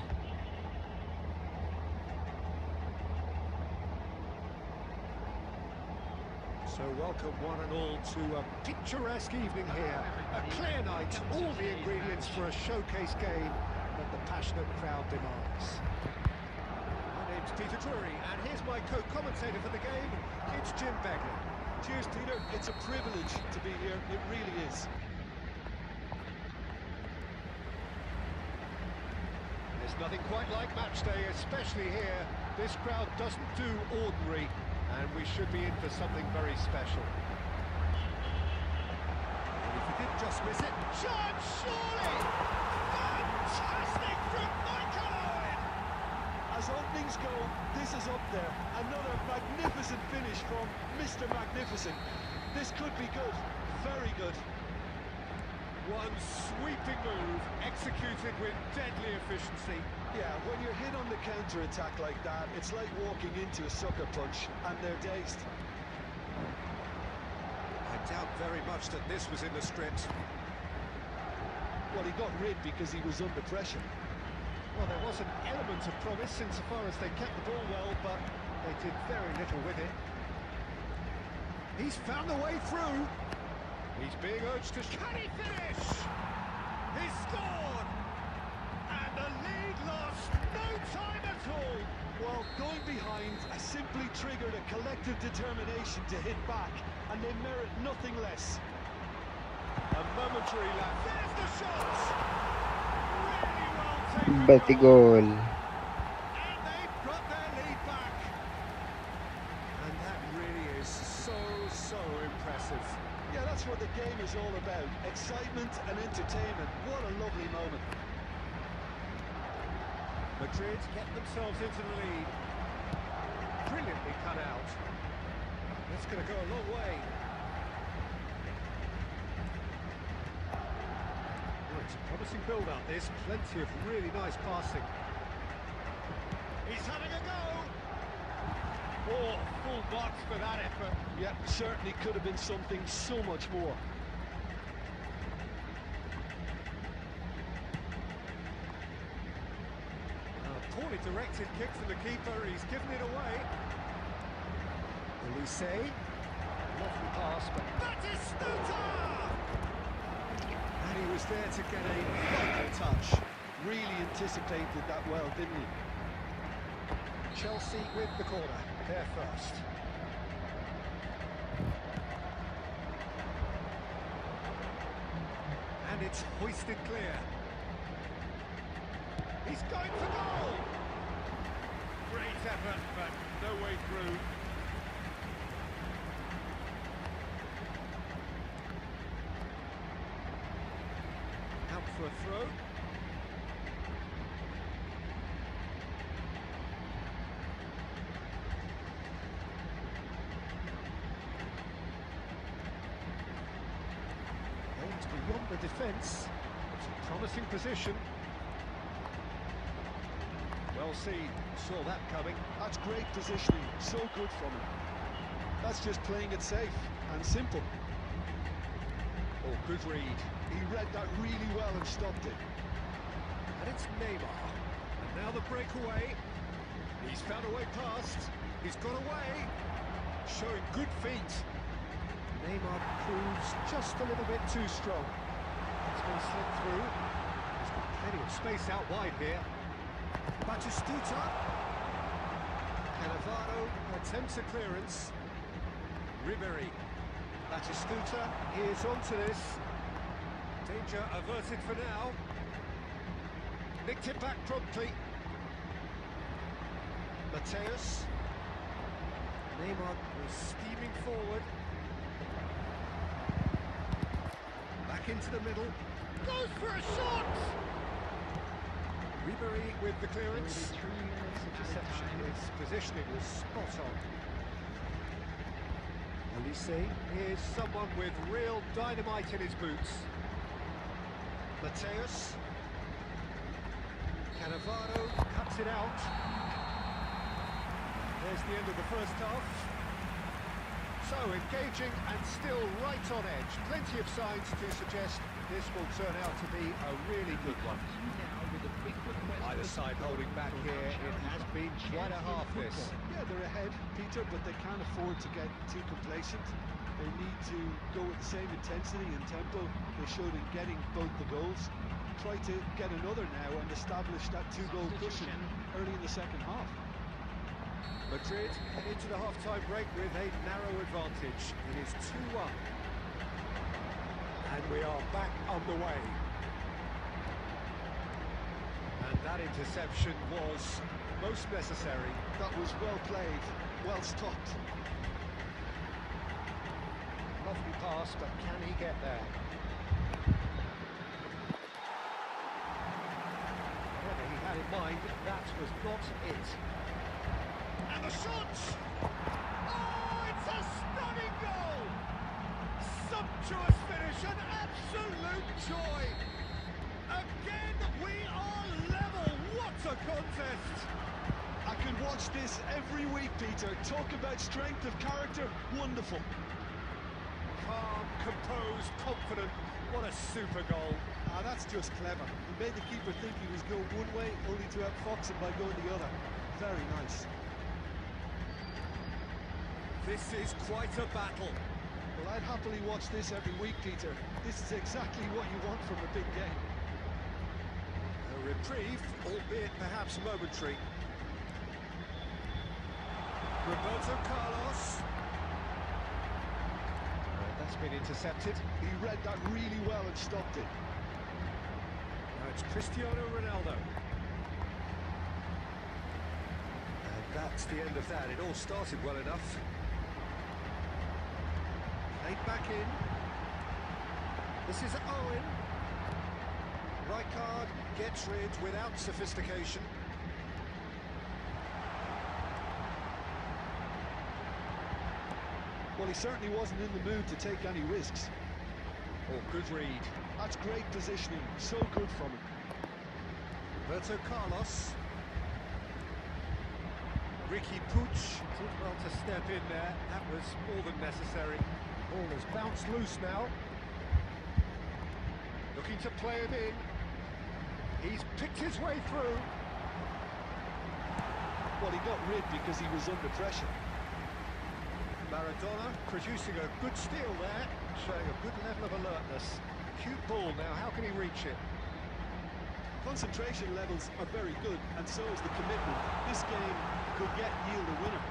So welcome one and all to a picturesque evening here. A clear night, all the ingredients for a showcase game that the passionate crowd demands. My name's Peter Drury, and here's my co-commentator for the game. It's Jim Begley. Cheers, Peter. It's a privilege to be here. It really is. There's nothing quite like match day, especially here. This crowd doesn't do ordinary, and we should be in for something very special. And if you did just miss it, shot, surely! Fantastic from Michael Owen! As openings go, this is up there. Another magnificent finish from Mr. Magnificent. This could be good, very good. One sweeping move, executed with deadly efficiency. Yeah, when you're hit on the counter-attack like that, it's like walking into a sucker punch, and they're dazed. And doubt very much that this was in the script. Well, he got rid because he was under pressure. Well, there was an element of promise insofar as they kept the ball well, but they did very little with it. He's found the way through. He's being urged to... Can he finish? He scored! And the lead lost no time at all. Well, going behind simply triggered a collective determination to hit back, and they merit nothing less. A momentary lapse. There's the shot! Really well taken. Bati goal. And they've got their lead back. And that really is so impressive. Yeah, that's what the game is all about. Excitement and entertainment. What a lovely moment. Madrid get themselves into the lead. Brilliantly cut out. That's going to go a long way. Well, it's a promising build-up, this. Plenty of really nice passing. He's having a go. Oh, full box for that effort. Yeah, certainly could have been something so much more. Poorly directed kick from the keeper, he's given it away. Elise, lovely pass, but Batistuta! and he was there to get a final touch. Really anticipated that well, didn't he? Chelsea with the corner, they're first. And it's hoisted clear. He's going for goal! Great effort, but no way through. Out for a throw. Aimed beyond the defence. It's a promising position. Well seen, saw that coming. That's great positioning, so good from him. That's just playing it safe and simple. Oh, good read. He read that really well and stopped it. And it's Neymar. And now the breakaway. He's found a way past. He's got away. Showing good feet. Neymar proves just a little bit too strong. It's going to slip through. He's got plenty of space out wide here. Batistuta. Cannavaro attempts a clearance. Ribery. Batistuta is onto this. Danger averted for now. Nicked it back promptly. Mateus. Neymar was steaming forward. Back into the middle. Goes for a shot! Ribery with the clearance. 3 minutes of Deception. time. His positioning was spot on. Elise is someone with real dynamite in his boots. Mateus. Cannavaro cuts it out. There's the end of the first half. So engaging and still right on edge. Plenty of signs to suggest this will turn out to be a really good one. Either side holding back here. It has been quite a half this. Yeah, they're ahead, Peter, but they can't afford to get too complacent. They need to go with the same intensity and tempo they showed in getting both the goals. Try to get another now and establish that two-goal cushion early in the second half. Madrid head into the half-time break with a narrow advantage. It is 2-1. And we are back on the way. And that interception was most necessary. That was well played, well stopped. Lovely pass, but can he get there? Whatever he had in mind, that was not it. And the shot! Oh, it's a stunning goal! Sumptuous finish, an absolute joy! Again, we are level! What a contest! I could watch this every week, Peter. Talk about strength of character, wonderful. calm, composed, confident. What a super goal. Ah, that's just clever. He made the keeper think he was going one way, only to outfox him by going the other. Very nice. This is quite a battle. Well, I'd happily watch this every week, Peter. This is exactly what you want from a big game. A reprieve, albeit perhaps momentary. Roberto Carlos. That's been intercepted. He read that really well and stopped it. Now it's Cristiano Ronaldo. And that's the end of that. It all started well enough. Played back in. This is Owen. Rijkaard gets rid without sophistication. Well, he certainly wasn't in the mood to take any risks. Oh, good read. That's great positioning. So good from him. Roberto Carlos. Ricky Puig did well to step in there. That was more than necessary. Ball has bounced loose now. Looking to play him in. He's picked his way through. Well, he got rid because he was under pressure. Maradona producing a good steal there, showing a good level of alertness. Cute ball now, how can he reach it? Concentration levels are very good, and so is the commitment. This game could yield a winner.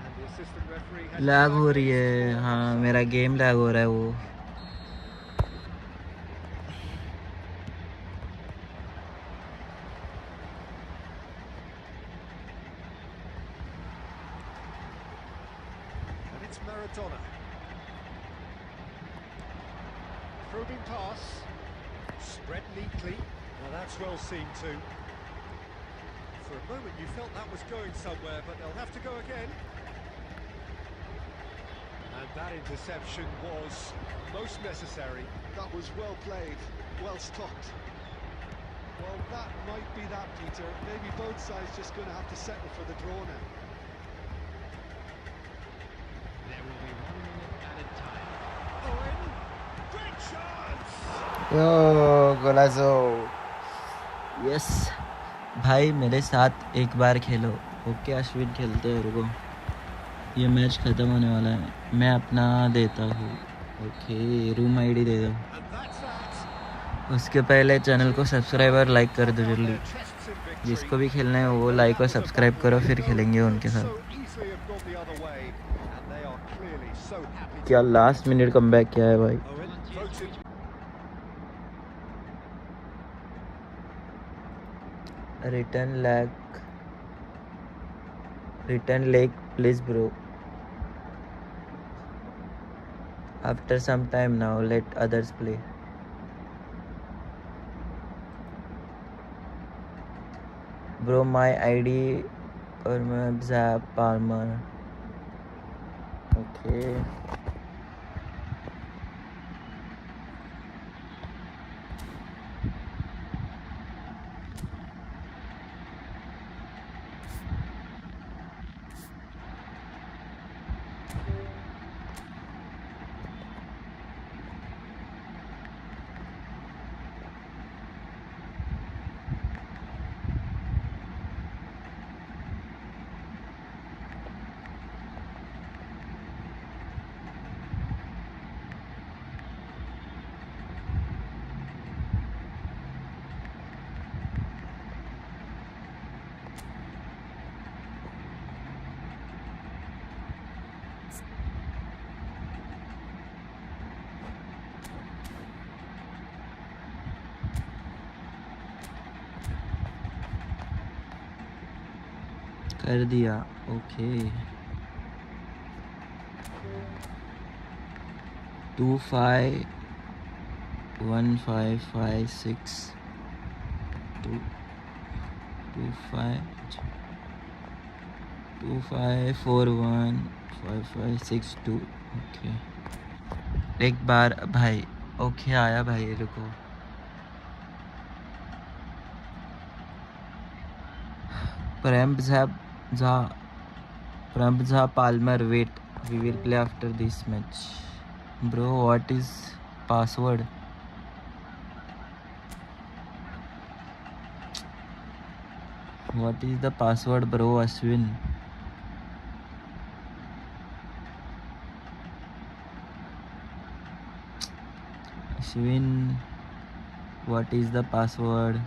And the assistant referee had lag हो रही है हाँ मेरा game lag हो रहा है वो and it's Maradona. Probing pass, spread neatly. Now that's well seen too. For a moment you felt that was going somewhere, but they'll have to go again. And that interception was most necessary. That was well played, well stopped. Well, that might be that, Peter. Maybe both sides just going to have to settle for the draw now. There will be 1 minute added time. Owen, great chance! O गोलाजो yes भाई मेरे साथ एक बार खेलो okay Ashwin खेलते हैं रुको ये match ख़त्म होने वाला है मैं अपना देता हूँ ओके रूम आईडी दे दो And that's that. उसके पहले चैनल को सब्सक्राइब और लाइक कर दो जल्दी Their chests in victory. जिसको भी खेलना है वो लाइक और सब्सक्राइब करो फिर खेलेंगे उनके साथ So easily have gone the other way, and they are clearly so happy to क्या लास्ट मिनट कमबैक किया है भाई Owen voted. Return leg please bro after some time now let others play bro my ID और मैं JAP Parmar okay कर दिया okay 251556 25415562 okay एक बार भाई ओके आया भाई रुको प्रेम साहब जा Prabha Palmer, wait. We will play after this match. Bro, what is password? What is the password, bro, Ashwin? Ashwin, what is the password?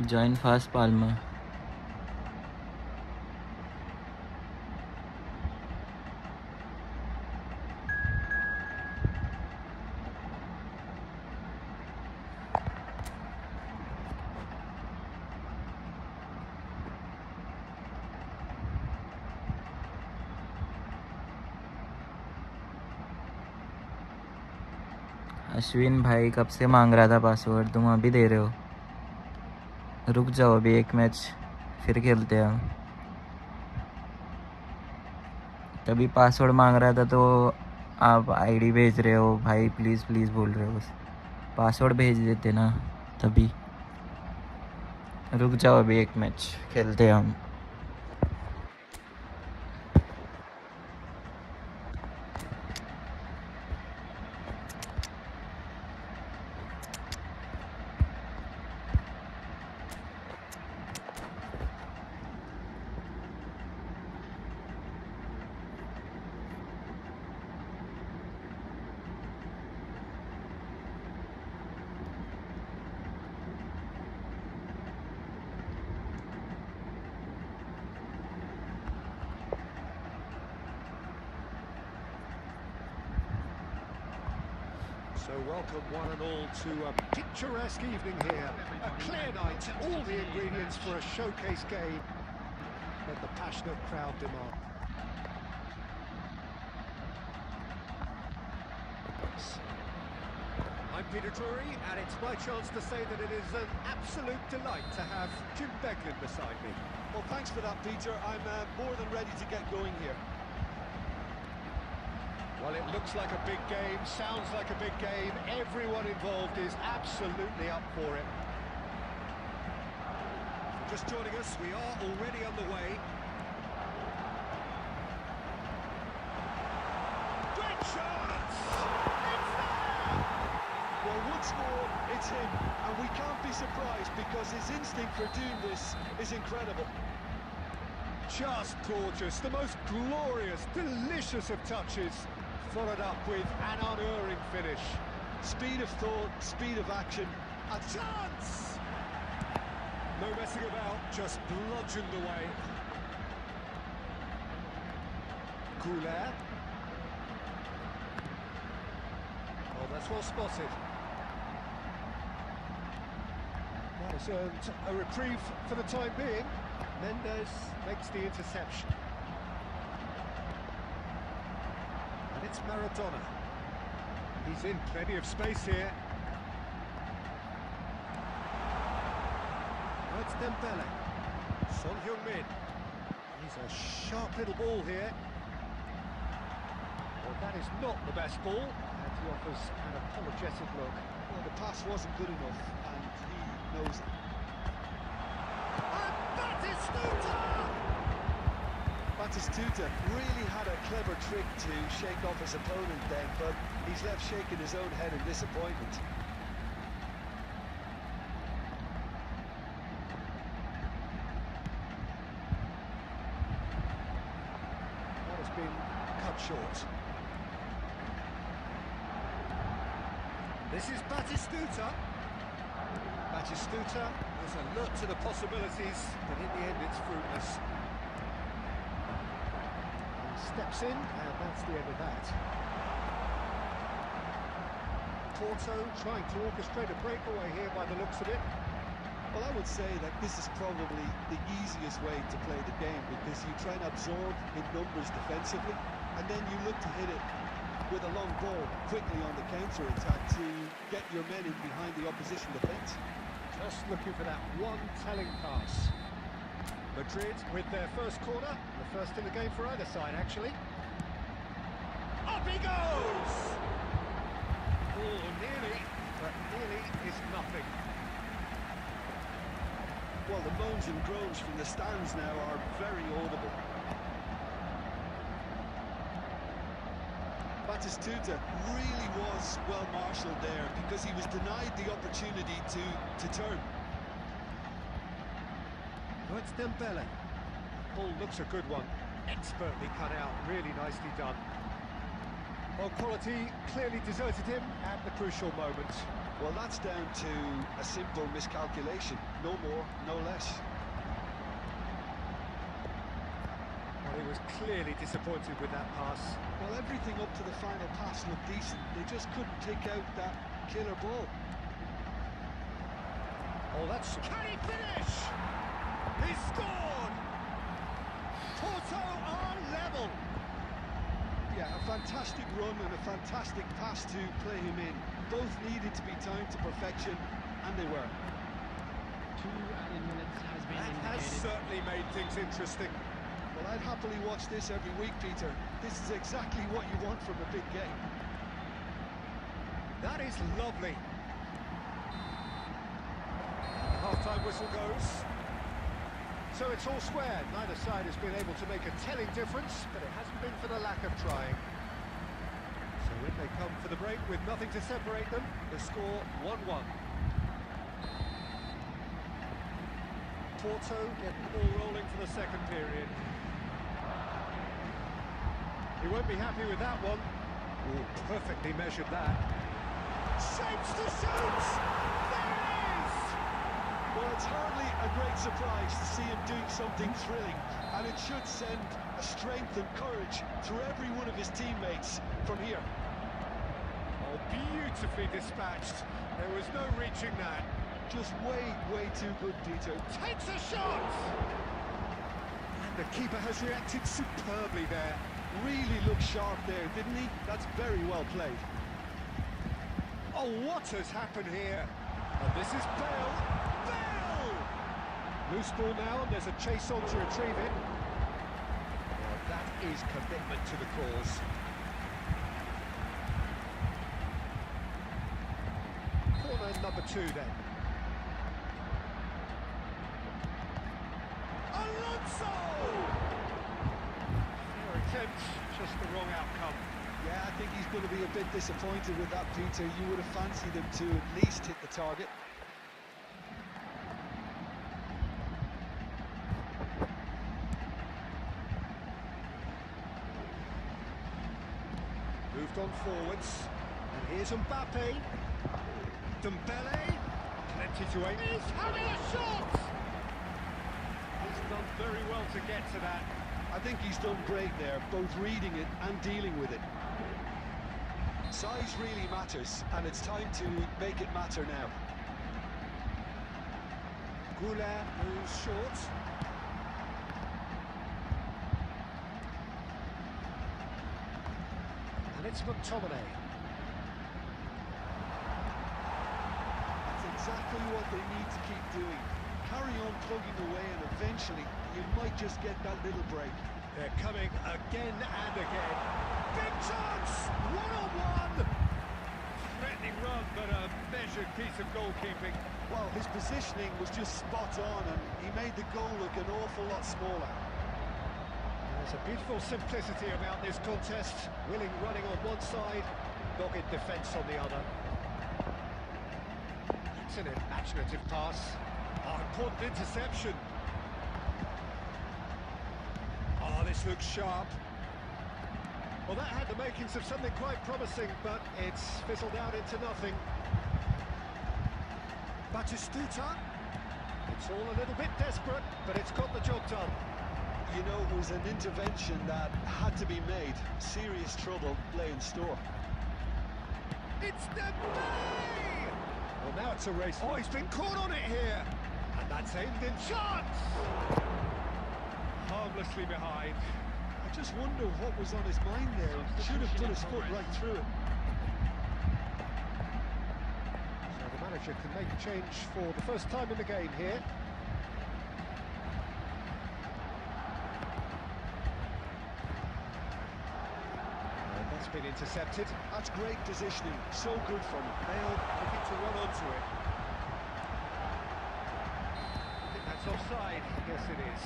Join fast, Palmer. Ashwin भाई कब से मांग रहा था पासवर्ड, तुम अभी दे रहे हो? रुक जाओ, अभी एक मैच फिर खेलते हैं हम। तभी पासवर्ड मांग रहा था तो आप आईडी भेज रहे हो भाई, प्लीज़ प्लीज़ बोल रहे हो, पासवर्ड भेज देते ना। तभी रुक जाओ, अभी एक मैच खेलते हैं हम। So welcome one and all to a picturesque evening here. A clear night, all the ingredients for a showcase game that the passionate crowd demand. I'm Peter Drury, and it's my chance to say that it is an absolute delight to have Jim Beglin beside me. Well, thanks for that, Peter. I'm more than ready to get going here. Well, it looks like a big game, sounds like a big game. Everyone involved is absolutely up for it. Just joining us, we are already on the way. Great shots! It's there! Well, once more, it's him, and we can't be surprised because his instinct for doing this is incredible. Just gorgeous, the most glorious, delicious of touches, followed up with an unerring finish. Speed of thought, speed of action. A chance! No messing about, just bludgeoned away. Couler. Oh, that's well spotted. That has earned a reprieve for the time being. Mendes makes the interception. And it's Maradona. He's in plenty of space here. Now it's Dembele. Son Heung-min. He's a sharp little ball here. Well, that is not the best ball, and he offers an apologetic look. Well, the pass wasn't good enough, and he knows it. And Batistuta! Batistuta really had a clever trick to shake off his opponent then, but he's left shaking his own head in disappointment. That has been cut short. This is Batistuta. Batistuta is alert to the possibilities, but in the end it's fruitless. He steps in, and that's the end of that. Porto trying to orchestrate a breakaway here by the looks of it. Well, I would say that this is probably the easiest way to play the game, because you try and absorb in numbers defensively, and then you look to hit it with a long ball quickly on the counter-attack to get your men in behind the opposition defence. Just looking for that one telling pass. Madrid with their first corner, the first in the game for either side, actually. Up he goes! Oh, nearly, but nearly is nothing. Well, the moans and groans from the stands now are very audible. Batistuta really was well marshalled there, because he was denied the opportunity to turn. Well, it's Dembele. Ball looks a good one. Expertly cut out, really nicely done. Well, quality clearly deserted him at the crucial moment. Well, that's down to a simple miscalculation. No more, no less. Well, he was clearly disappointed with that pass. Well, everything up to the final pass looked decent. They just couldn't take out that killer ball. Oh, that's... Can he finish? He scored! Porto are level! Yeah, a fantastic run and a fantastic pass to play him in. Both needed to be timed to perfection, and they were. 2 added minutes has been That has indicated. certainly made things interesting. Well, I'd happily watch this every week, Peter. This is exactly what you want from a big game. That is lovely. The half-time whistle goes. So it's all square. Neither side has been able to make a telling difference, but it hasn't been for the lack of trying. So in they come for the break with nothing to separate them. The score 1-1. Porto get the ball rolling for the second period. He won't be happy with that one. Ooh, perfectly measured that. Shapes to shoot! There it is! Well, it's hardly a great surprise to see him doing something thrilling, and it should send a strength and courage through every one of his teammates from here. Oh, beautifully dispatched. There was no reaching that. Just way too good, Peter. Takes a shot! And the keeper has reacted superbly there. Really looked sharp there, didn't he? That's very well played. Oh, what has happened here? And this is Bale. Bale! Loose ball now, and there's a chase on to retrieve it. Oh, that is commitment to the cause. Corner number 2 then. Alonso! Fair attempt, just the wrong outcome. Yeah, I think he's going to be a bit disappointed with that, Peter. You would have fancied him to at least hit the target. Moved on forwards, and here's Mbappe. Dembele, plenty to aim. He's having a shot! He's done very well to get to that. I think he's done great there, both reading it and dealing with it. Size really matters, and it's time to make it matter now. Goulart moves short. And it's McTominay. That's exactly what they need to keep doing. Carry on plugging away and eventually you might just get that little break. They're coming again and again. Big chance! One-on-one! Threatening run, but a measured piece of goalkeeping. Well, his positioning was just spot on and he made the goal look an awful lot smaller. There's a beautiful simplicity about this contest. Willing running on one side, dogged defence on the other. It's an imaginative pass. Oh, important interception. Oh, this looks sharp. Well, that had the makings of something quite promising, but it's fizzled out into nothing. Batistuta. It's all a little bit desperate, but it's got the job done. You know, it was an intervention that had to be made. Serious trouble lay in store. It's Dembele! Well, now it's a race. Oh, he's been caught on it here. And that's aimed in chance! Harmlessly behind. I just wonder what was on his mind there. He should have put his foot right through it. So the manager can make a change for the first time in the game here. And that's been intercepted. That's great positioning. So good from him. Bale looking to run onto it. I think that's offside. Yes, it is.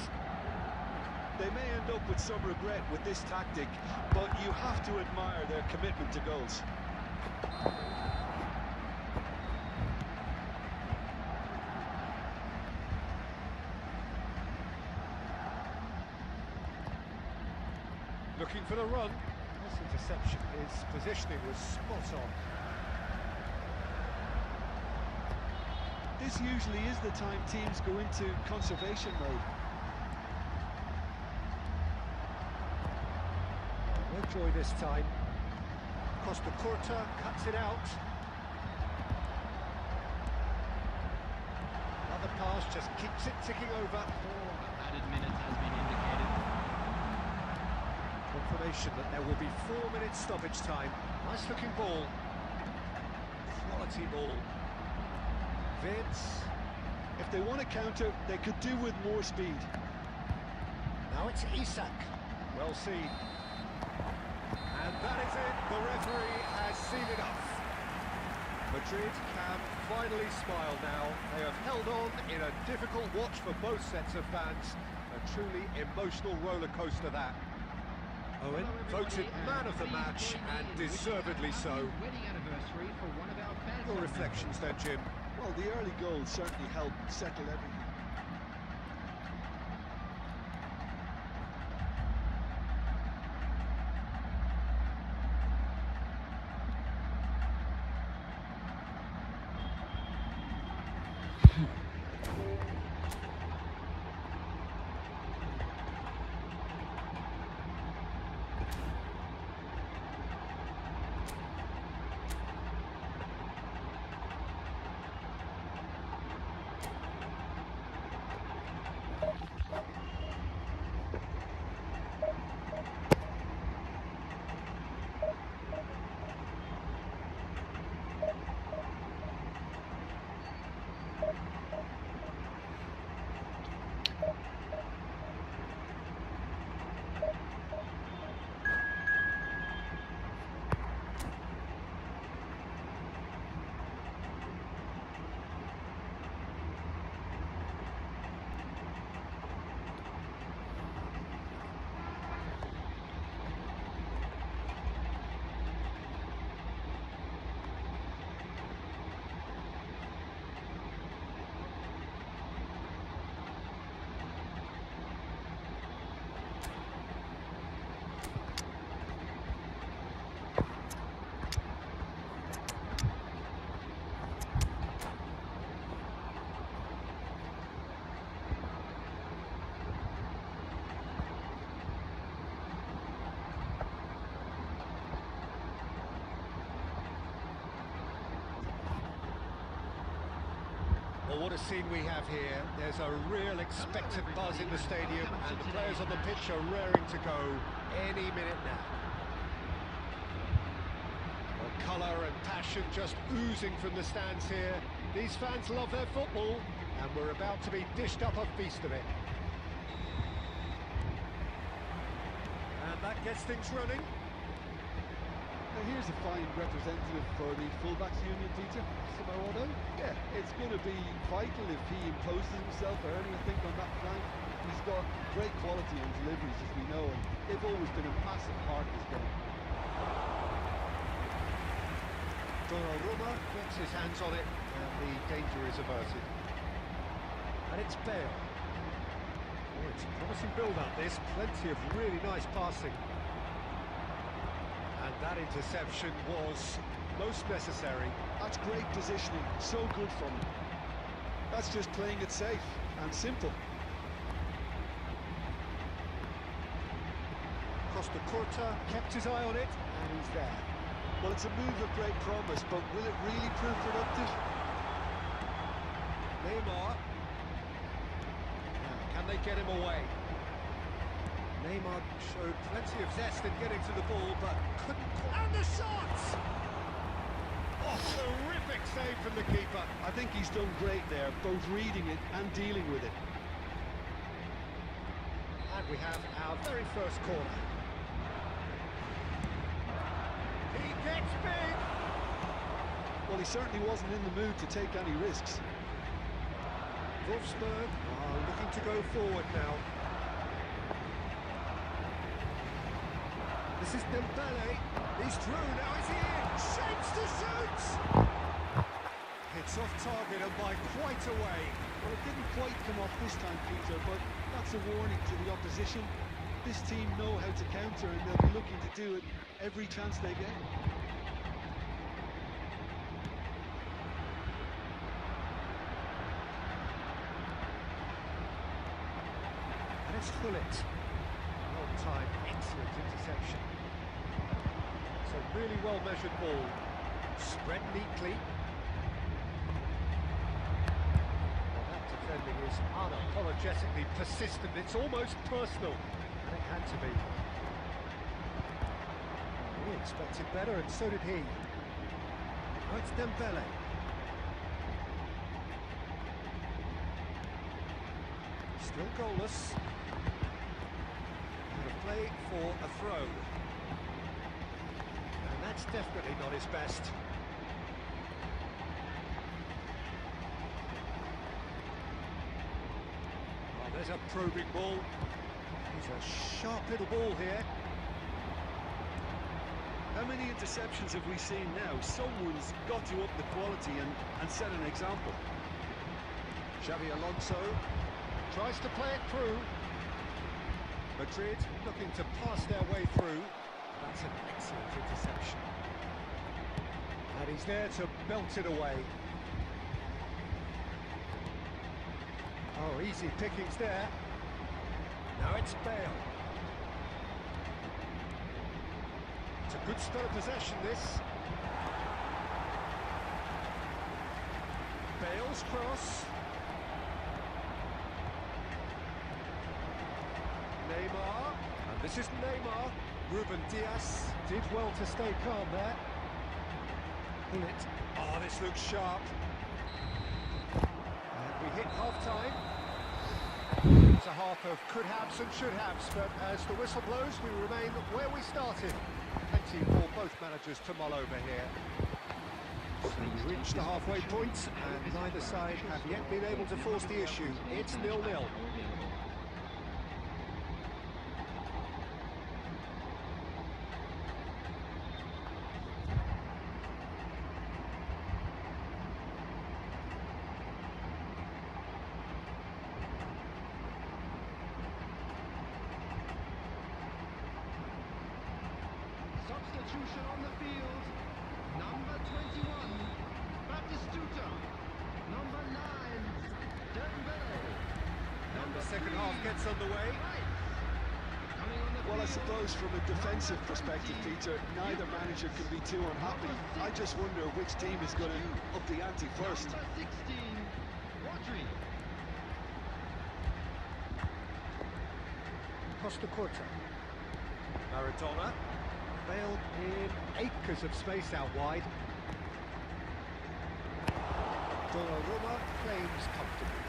They may end up with some regret with this tactic, but you have to admire their commitment to goals. Looking for the run. This interception, his positioning was spot on. This usually is the time teams go into conservation mode. No joy this time. Costa Curta cuts it out. Another pass just keeps it ticking over. 4 added minutes has been indicated. Confirmation that there will be 4 minutes stoppage time. Nice looking ball. Quality ball. Vince. If they want to counter, they could do with more speed. Now it's Isak. Well seen. And that is it. The referee has seen enough. Madrid can finally smile now. They have held on in a difficult watch for both sets of fans. A truly emotional roller coaster that. Owen voted man of the match, and deservedly so. Wedding anniversary for one of our fans. Your reflections then, Jim? Well, the early goals certainly helped settle everything. Well, what a scene we have here. There's a real expectant buzz in the stadium, and the players on the pitch are raring to go any minute now. Well, colour and passion just oozing from the stands here. These fans love their football. And we're about to be dished up a feast of it. And that gets things running. Now here's a fine representative for the fullbacks union, Peter. Samarodo. Yeah, it's going to be vital if he imposes himself early, I think, on that flank. He's got great quality and deliveries, as we know, and they've always been a massive part of his game. Donnarumma gets his hands on it, and the danger is averted. And it's Bale. Oh, it's a promising build-up, this. Plenty of really nice passing. And that interception was most necessary. That's great positioning, so good from him. That's just playing it safe and simple. Costa Curta kept his eye on it, and he's there. Well, it's a move of great promise, but will it really prove productive? Neymar. Now, can they get him away? Neymar showed plenty of zest in getting to the ball, but couldn't... And the shots! Oh, terrific save from the keeper. I think he's done great there, both reading it and dealing with it. And we have our very first corner. He gets big! Well, he certainly wasn't in the mood to take any risks. Wolfsburg are looking to go forward now. This is Dembele. He's through, now is he in? Shapes to shoot! It's off target and by quite a way. Well, it didn't quite come off this time, Peter, but that's a warning to the opposition. This team know how to counter, and they'll be looking to do it every chance they get. And it's Hullet. Long time, excellent interception. It's a really well-measured ball. Spread neatly. Well, that defending is unapologetically persistent. It's almost personal. And it had to be. We expected better, and so did he. Now it's Dembele. Still goalless. And a play for a throw. And that's definitely not his best. Oh, there's a probing ball. He's a sharp little ball here. How many interceptions have we seen now? Someone's got to up the quality and set an example. Xabi Alonso tries to play it through. Madrid looking to pass their way through. That's an excellent interception. And he's there to belt it away. Oh, easy pickings there. Now it's Bale. It's a good spell of possession, this. Bale's cross. Neymar. And this is Neymar. Ruben Dias did well to stay calm there. Hullet. Oh, this looks sharp. And we hit half-time. It's a half of could-haves and should-haves, but as the whistle blows, we remain where we started. Plenty for both managers to mull over here. So we reached the halfway point, and neither side have yet been able to force the issue. It's 0-0. Substitution on the field. Number 21, Batistuta. Number 9, Dembele. And the second half gets underway. Well, I suppose from a defensive perspective, Peter, neither manager can be too unhappy. I just wonder which team is going to up the ante first. Number 16, Rodri. Costa Curta. Maradona. Bale in acres of space out wide. Donnarumma claims comfortably.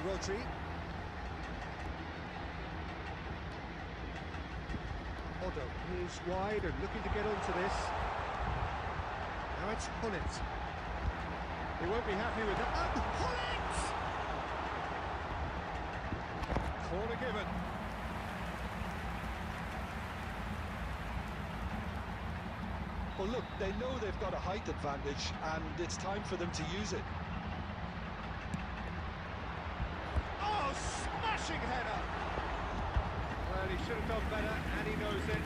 Rodri. Odo is wide and looking to get onto this. Now it's Hullet. He won't be happy with that. And Hullet! Corner given. Well, look, they know they've got a height advantage, and it's time for them to use it. Oh, smashing header! Well, he should have done better, and he knows it.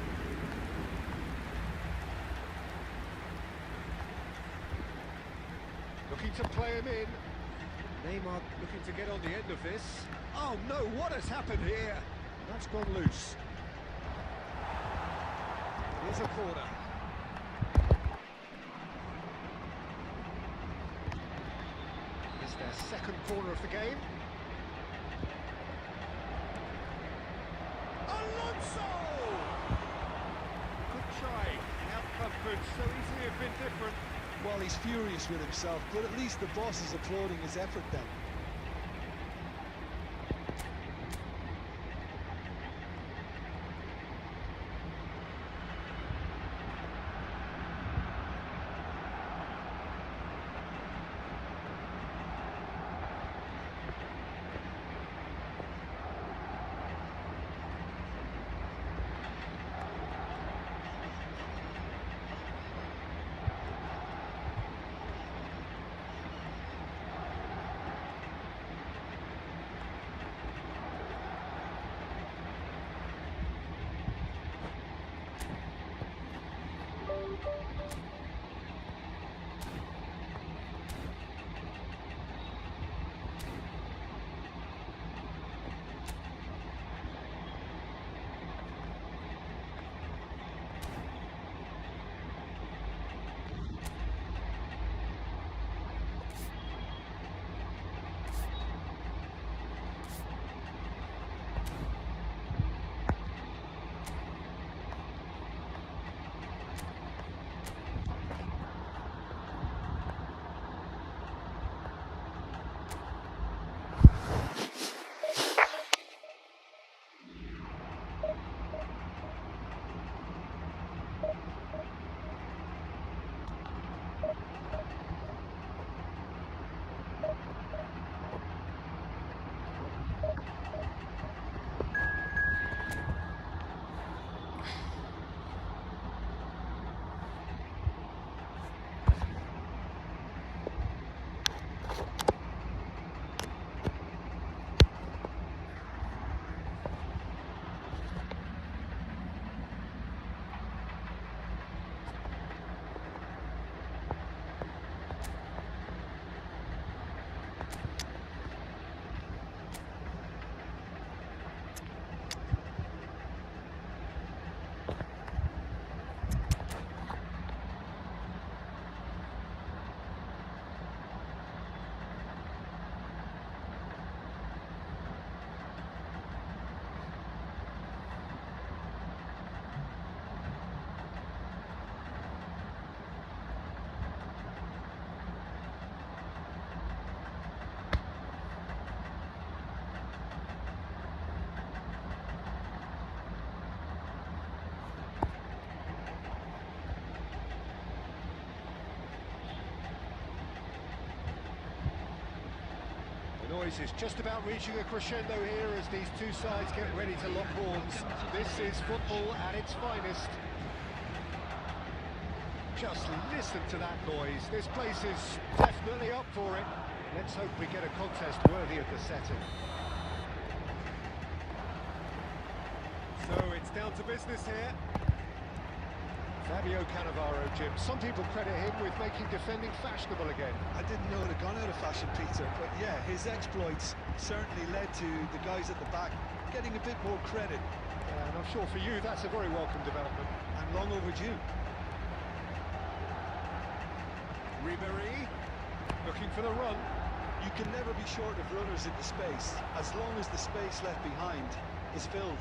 Looking to play him in. Neymar looking to get on the end of this. Oh no, what has happened here? That's gone loose. Here's a corner. It's their second corner of the game. Alonso! Good try. The outcome could so easily have been different. Well, he's furious with himself, but at least the boss is applauding his effort then. The noise is just about reaching a crescendo here as these two sides get ready to lock horns. This is football at its finest. Just listen to that noise. This place is definitely up for it. Let's hope we get a contest worthy of the setting. So it's down to business here. Fabio Cannavaro, Jim. Some people credit him with making defending fashionable again. I didn't know it had gone out of fashion, Peter, but yeah, his exploits certainly led to the guys at the back getting a bit more credit. And I'm sure for you that's a very welcome development. And long overdue. Ribéry, looking for the run. You can never be short of runners into space, as long as the space left behind is filled.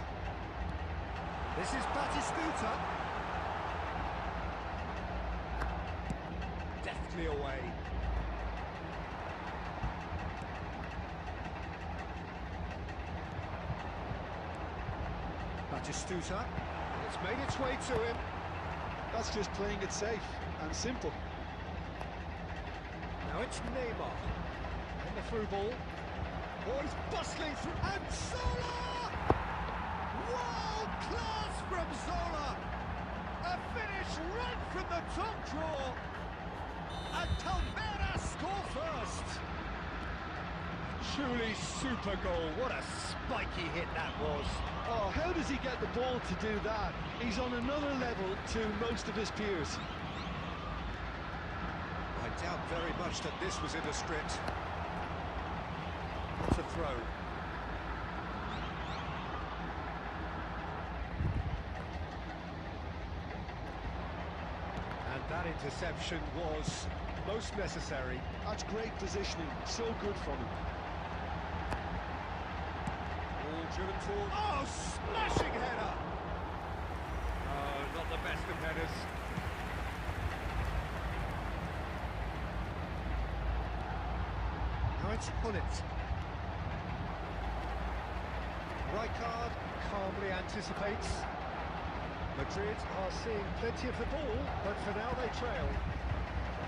This is Batistuta. nicely away. Batistuta. It's made its way to him. That's just playing it safe and simple. Now it's Neymar. And the through ball. Oh, he's bustling through. And Zola! World class from Zola! A finish right from the top draw. And Palmeiras score first. Truly super goal. What a spiky hit that was. Oh, how does he get the ball to do that? He's on another level to most of his peers. I doubt very much that this was in the script. What's a throw? And that interception was most necessary. That's great positioning, so good from him. Ball driven forward. Oh, smashing header! Oh, not the best of headers. Now it's Hullet. Rijkaard calmly anticipates. Madrid are seeing plenty of the ball, but for now they trail.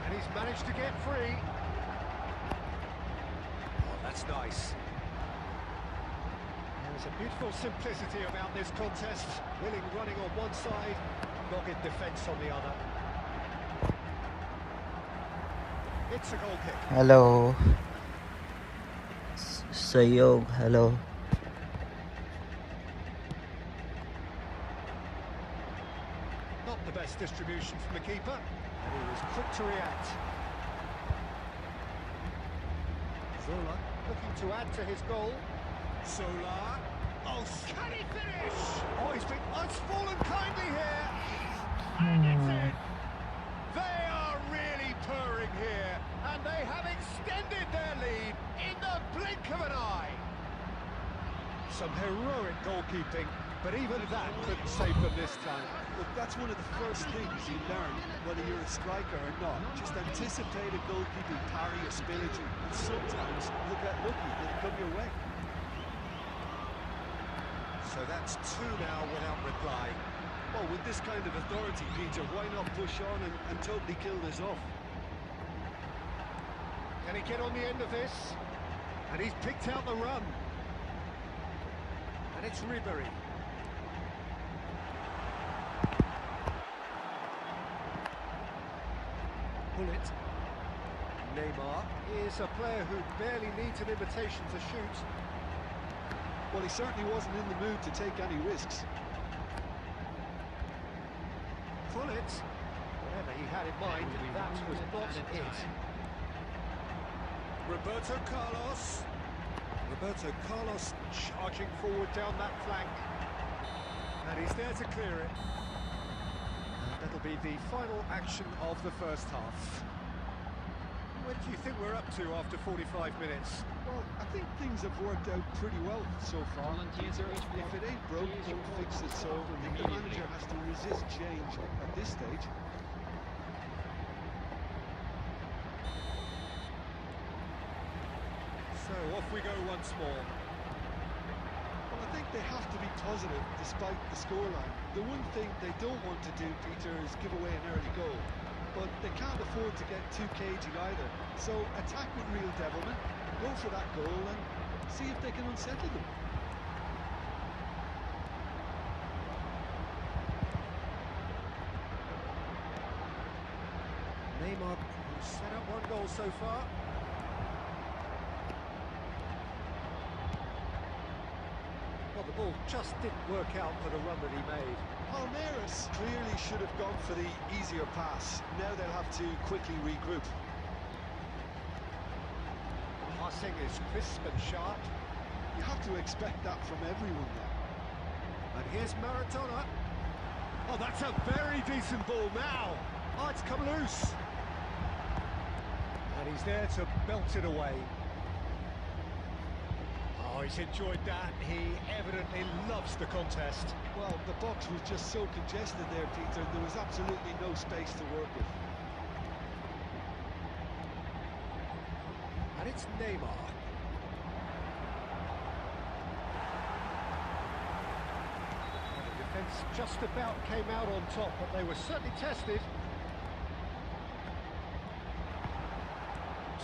And he's managed to get free. Oh, that's nice. There's a beautiful simplicity about this contest. Willing running on one side, dogged defence on the other. It's a goal kick. Hello. Sayog, hello. Not the best distribution from the keeper, and he was quick to react. Zola looking to add to his goal. Zola. Oh, can he finish? Oh, it's fallen kindly here. And it's in. They are really purring here, and they have extended their lead in the blink of an eye. Some heroic goalkeeping, but even that couldn't save them this time. Look, that's one of the first things you learn, whether you're a striker or not. Just anticipate a goalkeeping parry or spillage, and sometimes you'll get lucky, it'll come your way. So that's two now without reply. Well, with this kind of authority, Peter, why not push on and totally kill this off? Can he get on the end of this? And he's picked out the run. And it's Ribery. Hullet. Neymar is a player who barely needs an invitation to shoot. Well, he certainly wasn't in the mood to take any risks. Hullet, whatever he had in mind, that was not it. Roberto Carlos. Roberto Carlos charging forward down that flank. And he's there to clear it. And that'll be the final action of the first half. What do you think we're up to after 45 minutes? Well, I think things have worked out pretty well so far. Peter, if it ain't broke, don't fix it. So I think the manager has to resist change at this stage. So off we go once more. Well, I think they have to be positive despite the scoreline. The one thing they don't want to do, Peter, is give away an early goal. But they can't afford to get too cagey either. So attack with real devilment, go for that goal and see if they can unsettle them. Neymar set up one goal so far. Well, the ball just didn't work out for the run that he made. Palmeiras clearly should have gone for the easier pass. Now they'll have to quickly regroup. Passing is crisp and sharp. You have to expect that from everyone now. And here's Maradona. Oh, that's a very decent ball now. Oh, it's come loose. And he's there to belt it away. Oh, he's enjoyed that. He evidently loves the contest. Well, the box was just so congested there, Peter. There was absolutely no space to work with. It's Neymar. Well, the defence just about came out on top, but they were certainly tested.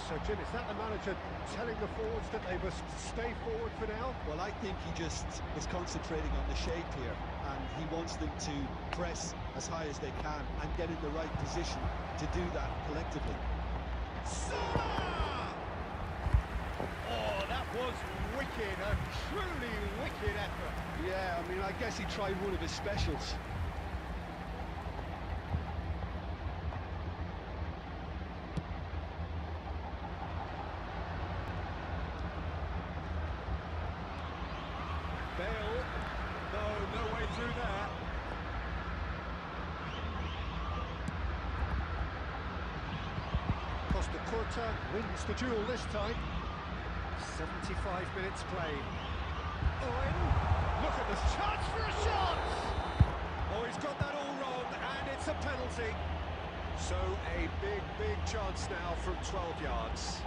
So, Jim, is that the manager telling the forwards that they must stay forward for now? Well, I think he just is concentrating on the shape here, and he wants them to press as high as they can and get in the right position to do that collectively. Salah! Oh, that was wicked, a truly wicked effort. Yeah, I mean, I guess he tried one of his specials. Bale, no way through there. Costa Curta wins the duel this time. 75 minutes played. Owen, look at this chance for a shot! Oh, he's got that all wrong, and it's a penalty. So a big chance now from 12 yards.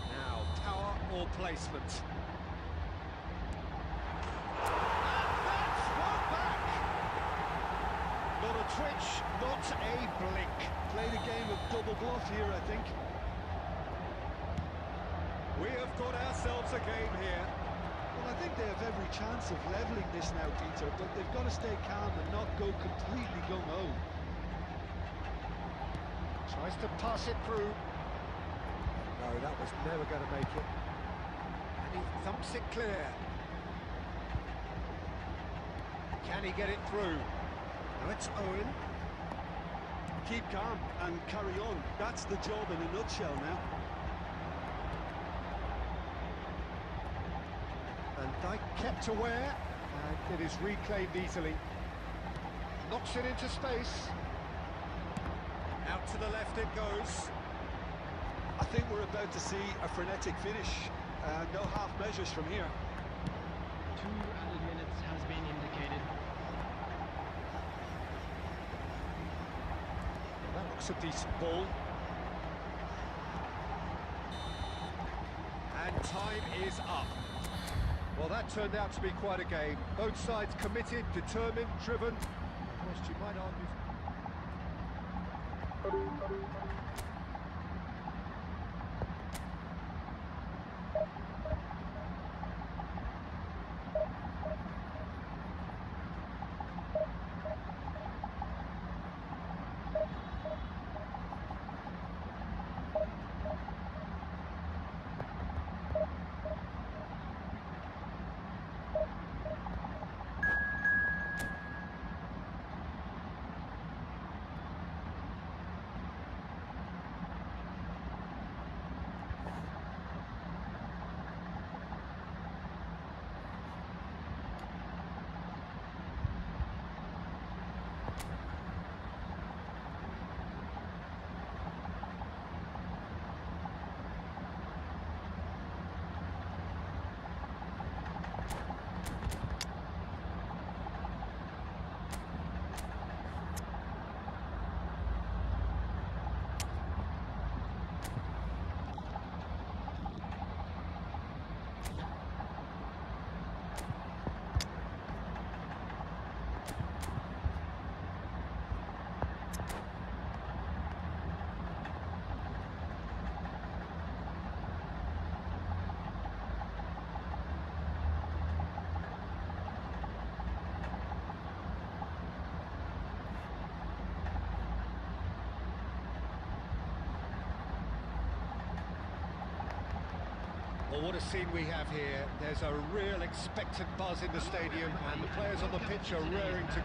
Now, power or placement? Not a twitch, not a blink. Played a game of double bluff here, I think. We have got ourselves a game here. Well, I think they have every chance of levelling this now, Peter, but they've got to stay calm and not go completely gung-ho. Tries to pass it through. No, that was never going to make it. And he thumps it clear. Can he get it through? Now it's Owen. Keep calm and carry on. That's the job in a nutshell now. And Dyke kept aware, and it is reclaimed easily. Knocks it into space. Out to the left it goes. I think we're about to see a frenetic finish. No half measures from here. 2 added minutes has been indicated. That looks a decent ball. And time is up. Well, that turned out to be quite a game. Both sides committed, determined, driven. Whilst you might argue... Well, what a scene we have here. There's a real expectant buzz in the stadium, and the players on the pitch are raring to